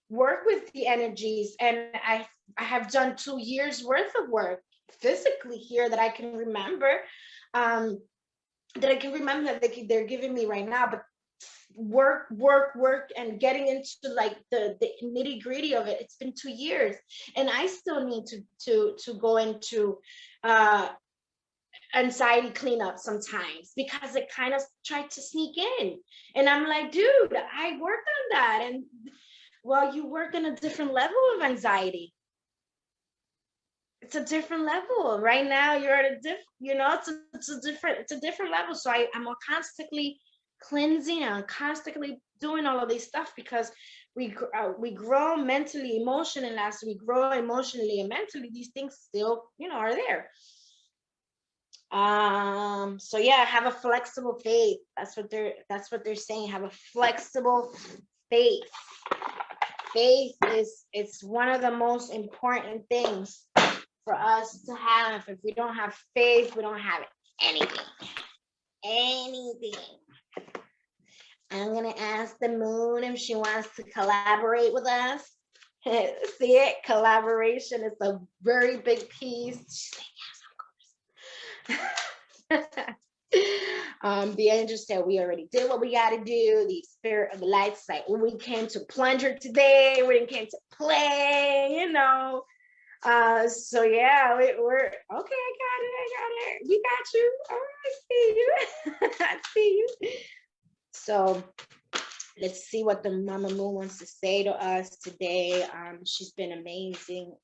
work with the energies, and I have done 2 years worth of work physically here that I can remember, that they're giving me right now. But work, and getting into the nitty gritty of it, it's been 2 years, and I still need to go into anxiety cleanup sometimes, because it kind of tried to sneak in, and I'm like, dude, I worked on that. And well, you work on a different level of anxiety. It's a different level. Right now, you're at a it's a different level. So I'm constantly cleansing, and I'm constantly doing all of this stuff, because we grow mentally, emotionally, and as we grow emotionally and mentally, these things still, are there. So yeah, have a flexible faith. That's what they're saying. Have a flexible faith. Faith it's one of the most important things for us to have. If we don't have faith, we don't have anything. I'm gonna ask the moon if she wants to collaborate with us. See it? Collaboration is a very big piece. She's saying yes, of course. The angels said we already did what we got to do. The spirit of the light is like, we came to plunger today. We didn't came to play, So yeah, we're okay. I got it. We got you. Oh, I see you. I see you. So let's see what the Mama Moon wants to say to us today. She's been amazing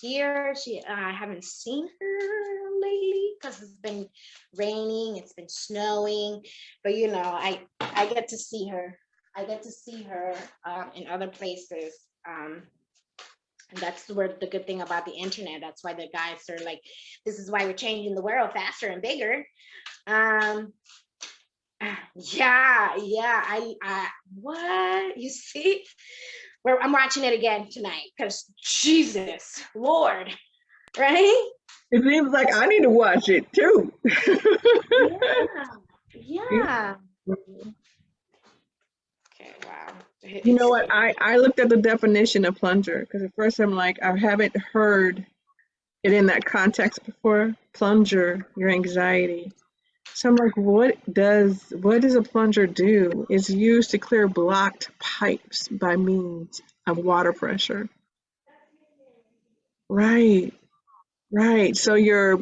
here. I haven't seen her lately because it's been raining, it's been snowing, but I get to see her. I get to see her in other places. And that's the good thing about the internet. That's why the guys are like, this is why we're changing the world faster and bigger. Yeah. I what you see? I'm watching it again tonight because Jesus, Lord, right? It seems like I need to watch it too. Yeah. You know It's what? I looked at the definition of plunger because at first I'm like, I haven't heard it in that context before. Plunger, your anxiety. So I'm like, what does a plunger do? It's used to clear blocked pipes by means of water pressure. Right, right. So you're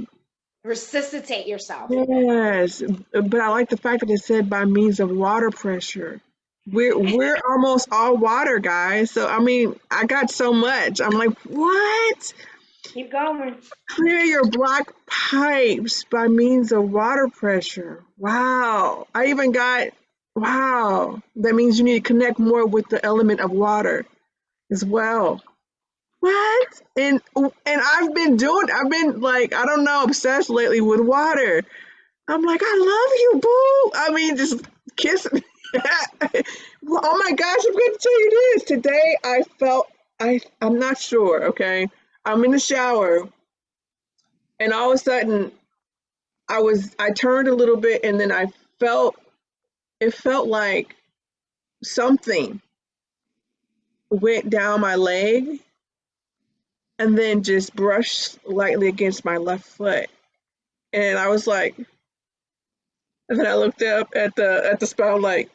resuscitate yourself. yes, but I like the fact that it said by means of water pressure. We're almost all water, guys. So I mean, I got so much. I'm like, what? Keep going. Clear your blocked pipes by means of water pressure. Wow. I even got wow. That means you need to connect more with the element of water as well. What? And I've been like, I don't know, obsessed lately with water. I'm like, I love you, boo. I mean, just kiss me. Well, oh my gosh, I'm going to tell you this. Today I felt, I'm not sure, okay? I'm in the shower and all of a sudden I turned a little bit and then it felt like something went down my leg and then just brushed lightly against my left foot. And I was like, and then I looked up at the spout like,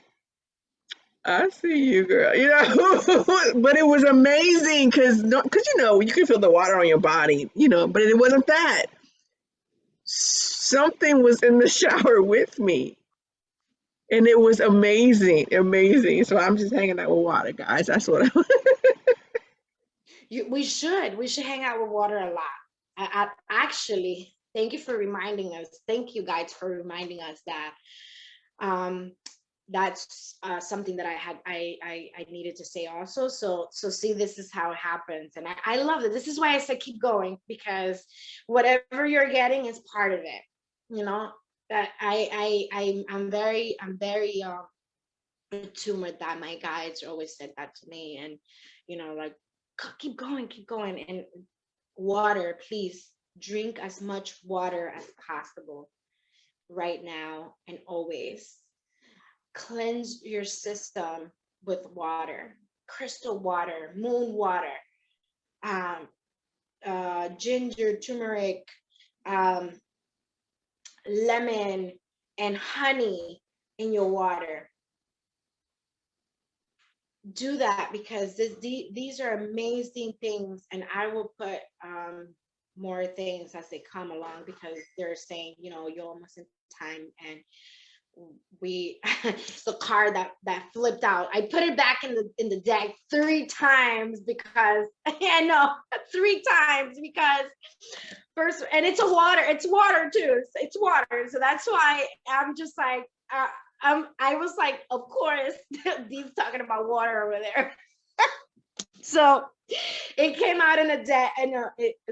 I see you, girl. You know, but it was amazing because you know you can feel the water on your body, you know, but it wasn't that. Something was in the shower with me, and it was amazing, amazing. So I'm just hanging out with water, guys. That's what I. We should hang out with water a lot. I actually, thank you for reminding us. Thank you guys for reminding us that um that's something that I needed to say also. So see, this is how it happens, and I love it. This is why I said keep going, because whatever you're getting is part of it, you know. That I'm very attuned with that. My guides always said that to me, and you know, like keep going, keep going. And water, please drink as much water as possible right now and always. Cleanse your system with water, crystal water, moon water, um, ginger, turmeric, um, lemon, and honey in your water. Do that, because these are amazing things, and I will put more things as they come along, because they're saying, you know, you're almost in time, and we the card that flipped out, I put it back in the deck 3 times because I know 3 times because first, and it's water too, it's water, so that's why I'm just like I was like, of course Dee's talking about water over there. So it came out in a day, and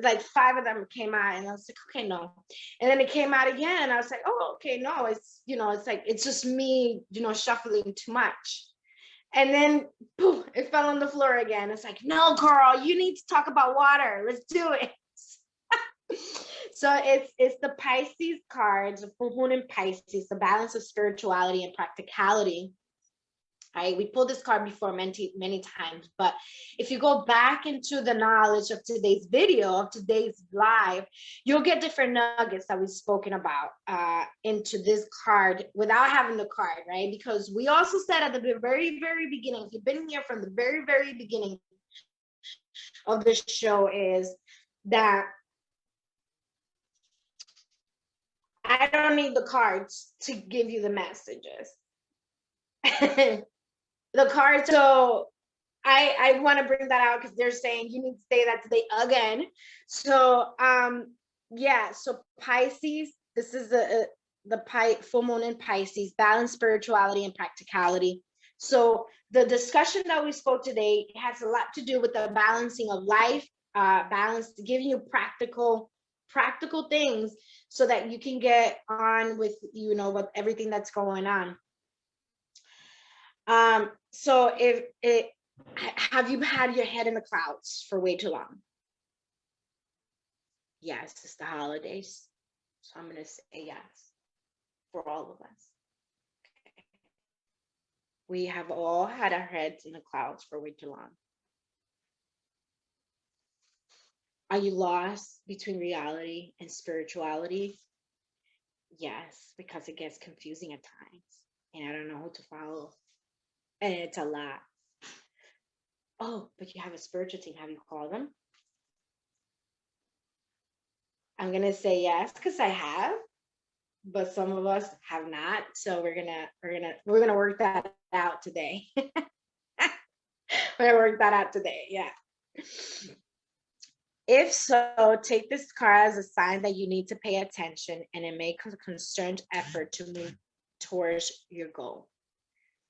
like 5 of them came out, and I was like, okay, no. And then it came out again, and I was like, oh, okay, no, it's, you know, it's like, it's just me, you know, shuffling too much. And then poof, it fell on the floor again. It's like, no, girl, you need to talk about water. Let's do it. So it's the Pisces cards, the full moon in Pisces, the balance of spirituality and practicality. We pulled this card before many times, but if you go back into the knowledge of today's video, of today's live, you'll get different nuggets that we've spoken about into this card without having the card, right? Because we also said at the very, very beginning, if you've been here from the very, very beginning of the show, is that I don't need the cards to give you the messages. The cards, so I want to bring that out because they're saying you need to say that today again. So yeah, so Pisces, this is the full moon in Pisces, balance, spirituality, and practicality. So the discussion that we spoke today has a lot to do with the balancing of life, balance, giving you practical things so that you can get on with, you know, with everything that's going on. So have you had your head in the clouds for way too long? Yes, it's the holidays. So I'm going to say yes for all of us. We have all had our heads in the clouds for way too long. Are you lost between reality and spirituality? Yes, because it gets confusing at times and I don't know who to follow. And it's a lot. Oh, but you have a spiritual team. Have you called them? I'm gonna say yes because I have, but some of us have not. So we're gonna work that out today. We're gonna work that out today. Yeah. If so, take this card as a sign that you need to pay attention and make a concerned effort to move towards your goal.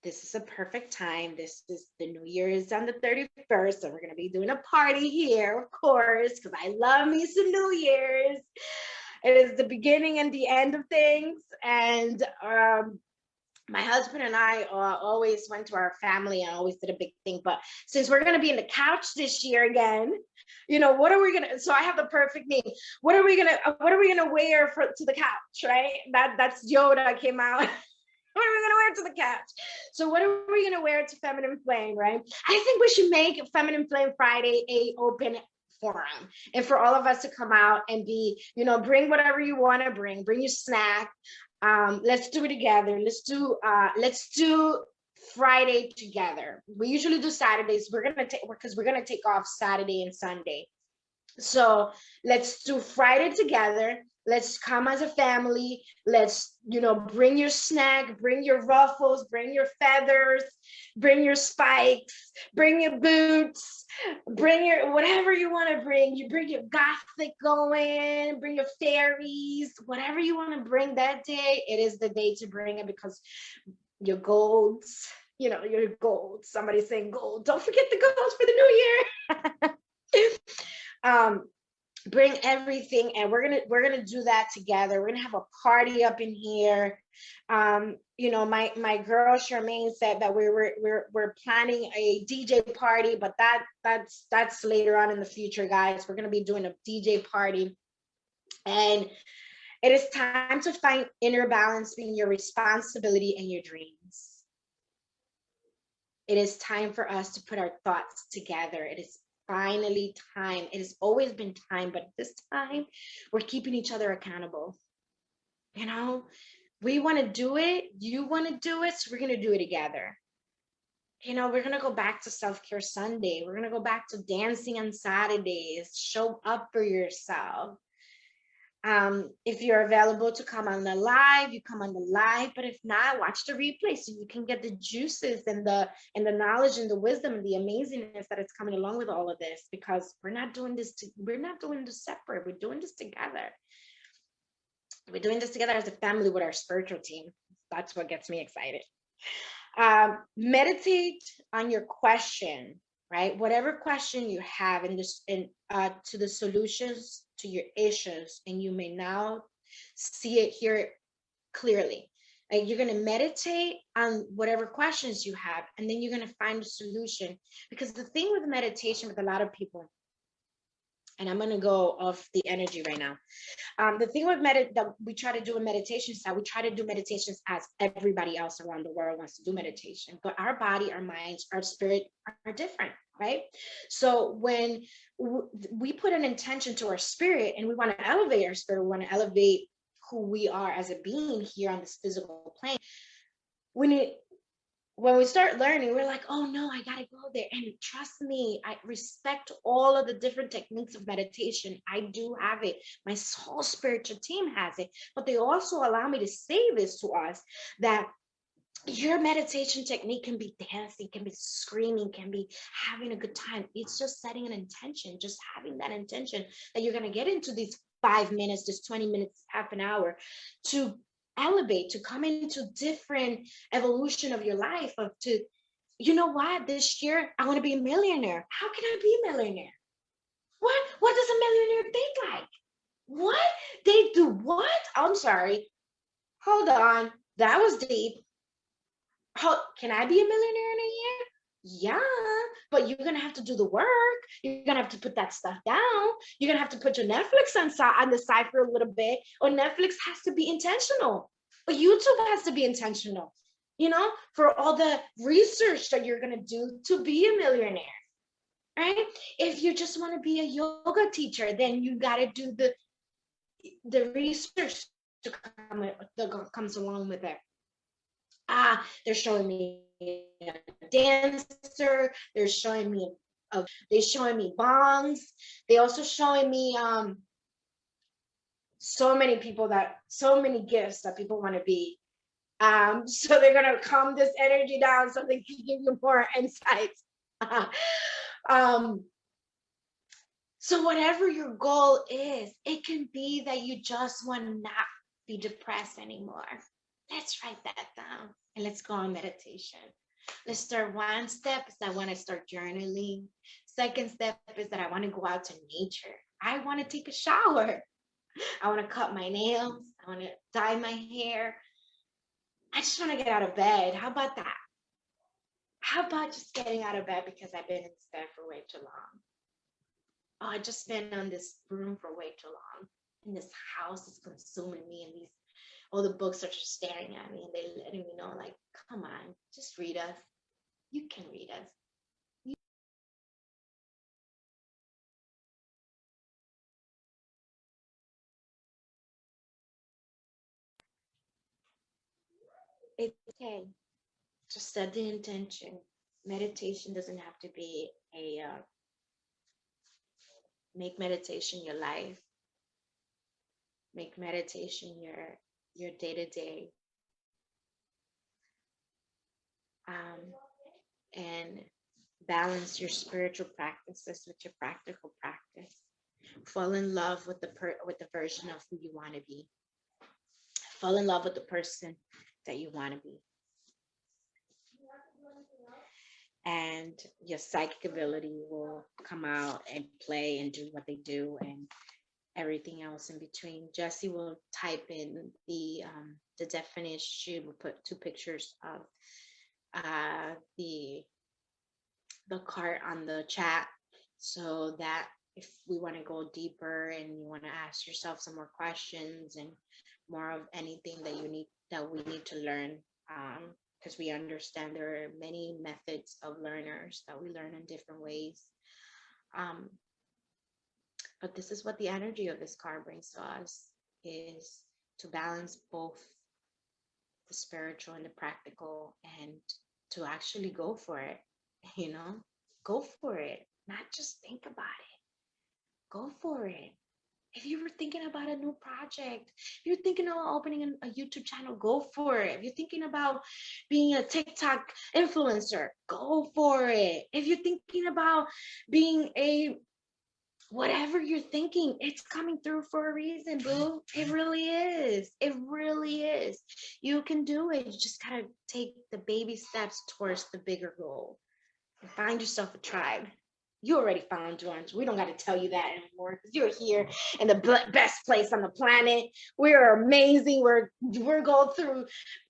This is a perfect time. This is the New Year is on the 31st, and we're going to be doing a party here, of course, because I love me some New Year's. It is the beginning and the end of things. And my husband and I always went to our family and always did a big thing. But since we're going to be in the couch this year again, you know, what are we gonna? So I have the perfect name. What are we gonna wear to the couch, right? That's Yoda came out. What are we gonna wear to the couch? So what are we gonna wear to Feminine Flame, right? I think we should make Feminine Flame Friday a open forum, and for all of us to come out and be, you know, bring whatever you want to bring your snack. Let's do it together. Let's do Friday together. We usually do Saturdays. We're gonna take off Saturday and Sunday. So let's do Friday together. Let's come as a family. Let's, you know, bring your snack, bring your ruffles, bring your feathers, bring your spikes, bring your boots, bring your whatever you want to bring. You bring your gothic going, bring your fairies, whatever you want to bring that day. It is the day to bring it because your golds, you know, your gold. Somebody's saying gold. Don't forget the golds for the new year. Bring everything, and we're gonna do that together. We're gonna have a party up in here. You know, my girl Charmaine said that we're planning a DJ party, but that's later on in the future, guys. We're gonna be doing a DJ party, and it is time to find inner balance between your responsibility and your dreams. It is time for us to put our thoughts together. It is finally time. It has always been time, but this time we're keeping each other accountable. You know, we want to do it. You want to do it. So we're going to do it together. You know, we're going to go back to Self-Care Sunday. We're going to go back to dancing on Saturdays. Show up for yourself. If you're available to come on the live, you come on the live, but if not, watch the replay so you can get the juices and the knowledge and the wisdom and the amazingness that is coming along with all of this, because we're not doing this separate. We're doing this together. We're doing this together as a family with our spiritual team. That's what gets me excited. Meditate on your question, right? Whatever question you have to the solutions to your issues, and you may now see it here clearly. Like, you're going to meditate on whatever questions you have, and then you're going to find a solution. Because the thing with meditation with a lot of people, and I'm going to go off the energy right now. The thing with that we try to do in meditation is that we try to do meditations as everybody else around the world wants to do meditation, but our body, our minds, our spirit are different, right? So when we put an intention to our spirit and we want to elevate our spirit, we want to elevate who we are as a being here on this physical plane. When we start learning, we're like, oh no, I gotta go there. And trust me, I respect all of the different techniques of meditation. I do have it. My whole spiritual team has it. But they also allow me to say this to us, that your meditation technique can be dancing, can be screaming, can be having a good time. It's just setting an intention, just having that intention that you're gonna get into these 5 minutes, this 20 minutes, half an hour, to elevate, to come into different evolution of your life, you know what, this year I want to be a millionaire. How can I be a millionaire? What does a millionaire think like? What they do? What? I'm sorry, hold on, that was deep. Can I be a millionaire in a year? Yeah, but you're gonna have to do the work. You're gonna have to put that stuff down. You're gonna have to put your Netflix on the side for a little bit, or Netflix has to be intentional, or YouTube has to be intentional. you know, for all the research that you're going to do to be a millionaire, right? If you just want to be a yoga teacher, then you got to do the research that comes along with it. They're showing me a dancer. They're showing me bongs. They also showing me so many gifts that people want to be. So they're gonna calm this energy down so they can give you more insights. So whatever your goal is, it can be that you just want to not be depressed anymore. Let's write that down and let's go on meditation. Let's start. One step is I want to start journaling. Second step is that I want to go out to nature. I want to take a shower. I want to cut my nails. I want to dye my hair. I just want to get out of bed. How about that? How about just getting out of bed because I've been in this bed for way too long? Oh, I just been on this room for way too long. And this house is consuming me, and all the books are just staring at me, and they're letting me know, like, come on, just read us. You can read us. It's okay. Just set the intention. Meditation doesn't have to be make meditation your life. Make meditation your day-to-day. And balance your spiritual practices with your practical practice. Fall in love with the version of who you want to be. Fall in love with the person that you want to be. And your psychic ability will come out and play and do what they do, and everything else in between. Jessie will type in the definition. She will put 2 pictures of the card on the chat, so that if we want to go deeper and you want to ask yourself some more questions and more of anything that we need to learn, because we understand there are many methods of learners that we learn in different ways. But this is what the energy of this card brings to us, is to balance both the spiritual and the practical, and to actually go for it, go for it, not just think about it. Go for it. If you were thinking about a new project, if you're thinking about opening a YouTube channel, go for it. If you're thinking about being a TikTok influencer, go for it. If you're thinking about being whatever you're thinking, it's coming through for a reason, boo. It really is. It really is. You can do it. You just gotta take the baby steps towards the bigger goal. And find yourself a tribe. You already found yours. We don't got to tell you that anymore, because you're here in the best place on the planet. We're amazing. We're going through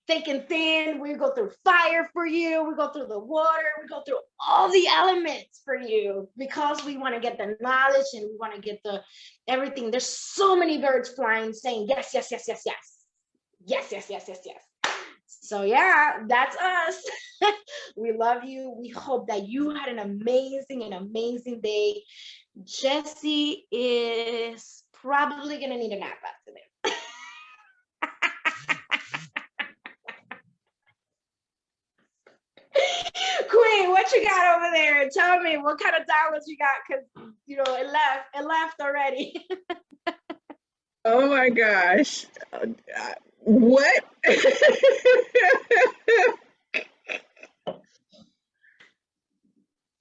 thick and thin. We go through fire for you. We go through the water. We go through all the elements for you, because we want to get the knowledge and we want to get the everything. There's so many birds flying saying yes, yes, yes, yes, yes. Yes, yes, yes, yes, yes. So yeah, that's us. We love you. We hope that you had an amazing day. Jessie is probably gonna need a nap after this. Queen, what you got over there? Tell me what kind of downloads you got, because it left already. Oh my gosh. What?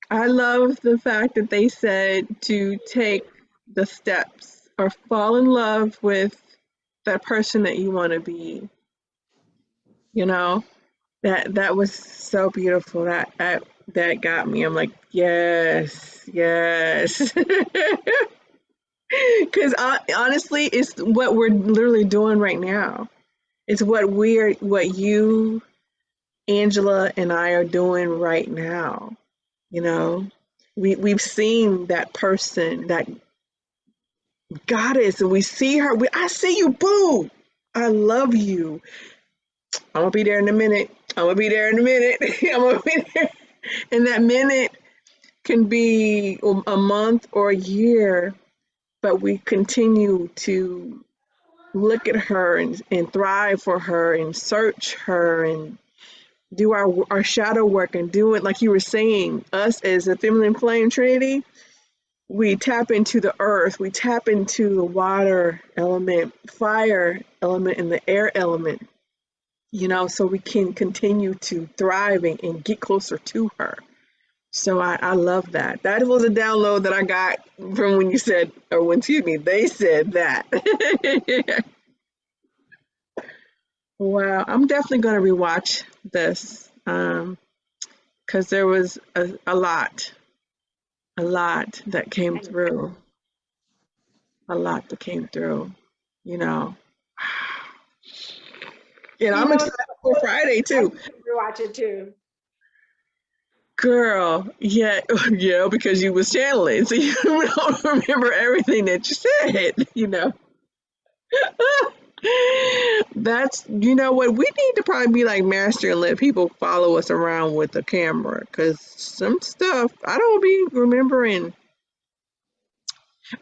I love the fact that they said to take the steps or fall in love with that person that you want to be. That was so beautiful. That got me. I'm like, yes, yes. Because honestly, it's what we're literally doing right now. It's what you, Angela, and I are doing right now. We've seen that person, that goddess, and we see her. I see you, boo. I love you. I'm gonna be there in a minute. I'm gonna be there in a minute. I'm gonna be there. And that minute can be a month or a year, but we continue to look at her and thrive for her and search her and do our shadow work and do it like you were saying. Us as a feminine flame trinity, we tap into the earth, we tap into the water element, fire element, and the air element, you know, so we can continue to thrive and get closer to her. So I love that. That was a download that I got from when you said, or when, excuse me, they said that. Wow, I'm definitely going to rewatch this because there was a lot that came through. A lot that came through, you know. And I'm excited for Friday too. Rewatch it too. Girl, yeah, yeah, because you was channeling, so you don't remember everything that you said, you know. That's, you know what, we need to probably be like Master and let people follow us around with a camera, because some stuff I don't be remembering.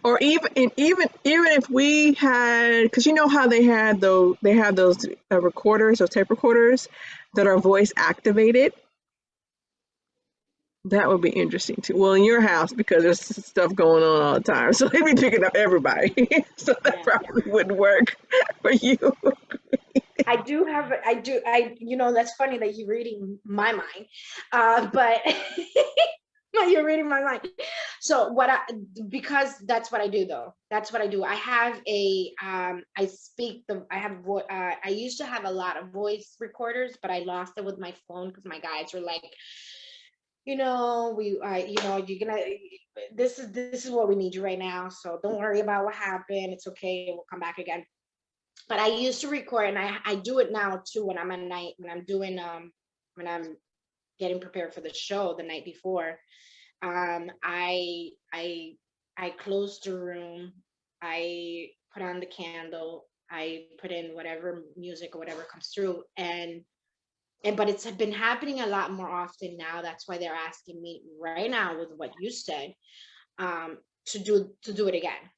Or even if we had, because you know how they have those recorders, those tape recorders that are voice activated. That would be interesting too. Well, in your house, because there's stuff going on all the time, so they'd be picking up everybody. So that probably wouldn't work for you. You know, that's funny that you're reading my mind, but you're reading my mind. So because that's what I do though. That's what I do. I have I used to have a lot of voice recorders, but I lost it with my phone because my guides were like, you know, this is what we need you right now. So don't worry about what happened. It's okay. We'll come back again. But I used to record, and I do it now too when I'm at night, when I'm doing, when I'm getting prepared for the show the night before. I close the room, I put on the candle, I put in whatever music or whatever comes through, but it's been happening a lot more often now. That's why they're asking me right now with what you said, to do it again.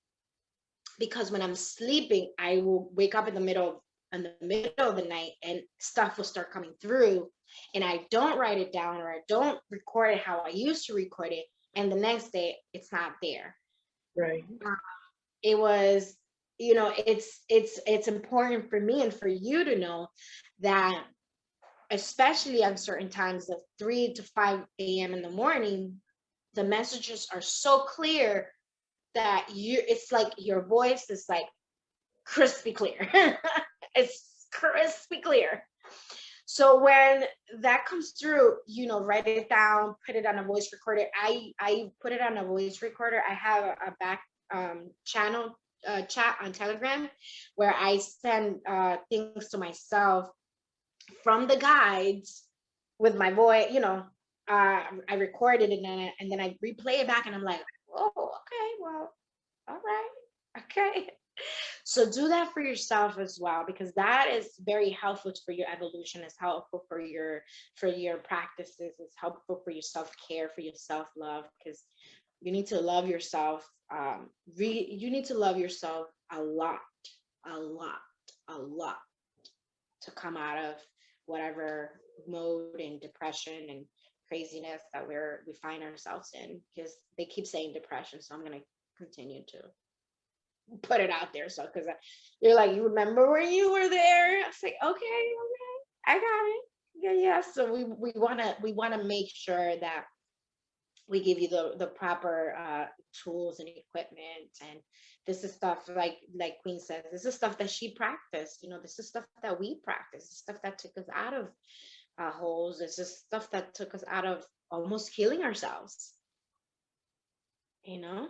Because when I'm sleeping, I will wake up in the middle of the night and stuff will start coming through, and I don't write it down or I don't record it how I used to record it, and the next day it's not there. Right. It was, you know, it's important for me and for you to know that, especially on certain times of 3 to 5 a.m. in the morning, the messages are so clear that it's like your voice is like crispy clear. It's crispy clear. So when that comes through, you know, write it down, put it on a voice recorder. I put it on a voice recorder. I have a back channel chat on Telegram where I send things to myself from the guides with my voice, you know. I recorded it and then I replay it back and I'm like, oh, okay, well, all right, okay. So do that for yourself as well, because that is very helpful for your evolution. It's helpful for your practices. It's helpful for your self-care, for your self-love, because you need to love yourself. You need to love yourself a lot to come out of whatever mode and depression and craziness that we find ourselves in, because they keep saying depression, so I'm going to continue to put it out there. So because you're like, you remember when you were there? I was like, okay, I got it. Yeah. So we want to make sure that we give you the proper tools and equipment. And this is stuff like Queen says, this is stuff that she practiced. You know, this is stuff that we practice. This is stuff that took us out of holes. This is stuff that took us out of almost killing ourselves. You know.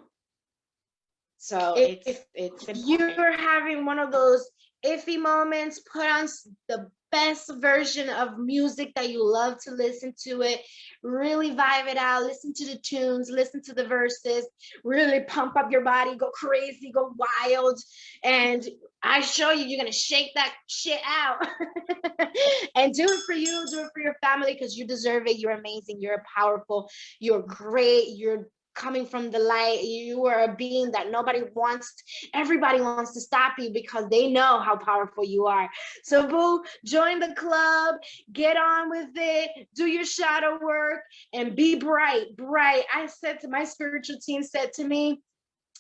So if you're having one of those iffy moments, put on the best version of music that you love to listen to it. Really vibe it out, listen to the tunes, listen to the verses, really pump up your body, go crazy, go wild. And I show you, you're gonna shake that shit out. And do it for you, do it for your family, because you deserve it. You're amazing, you're powerful, you're great, you're coming from the light. You are a being that everybody wants to stop you because they know how powerful you are. So boo, join the club, get on with it, do your shadow work, and be bright. I said to my spiritual team, said to me,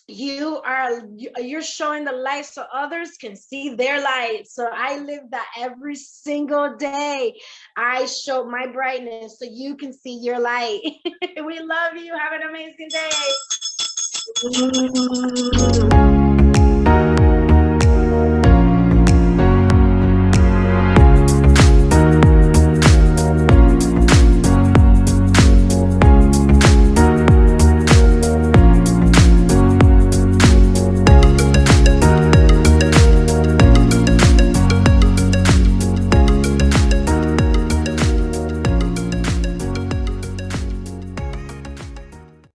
you're showing the light so others can see their light. So I live that every single day. I show my brightness so you can see your light. We love you. Have an amazing day.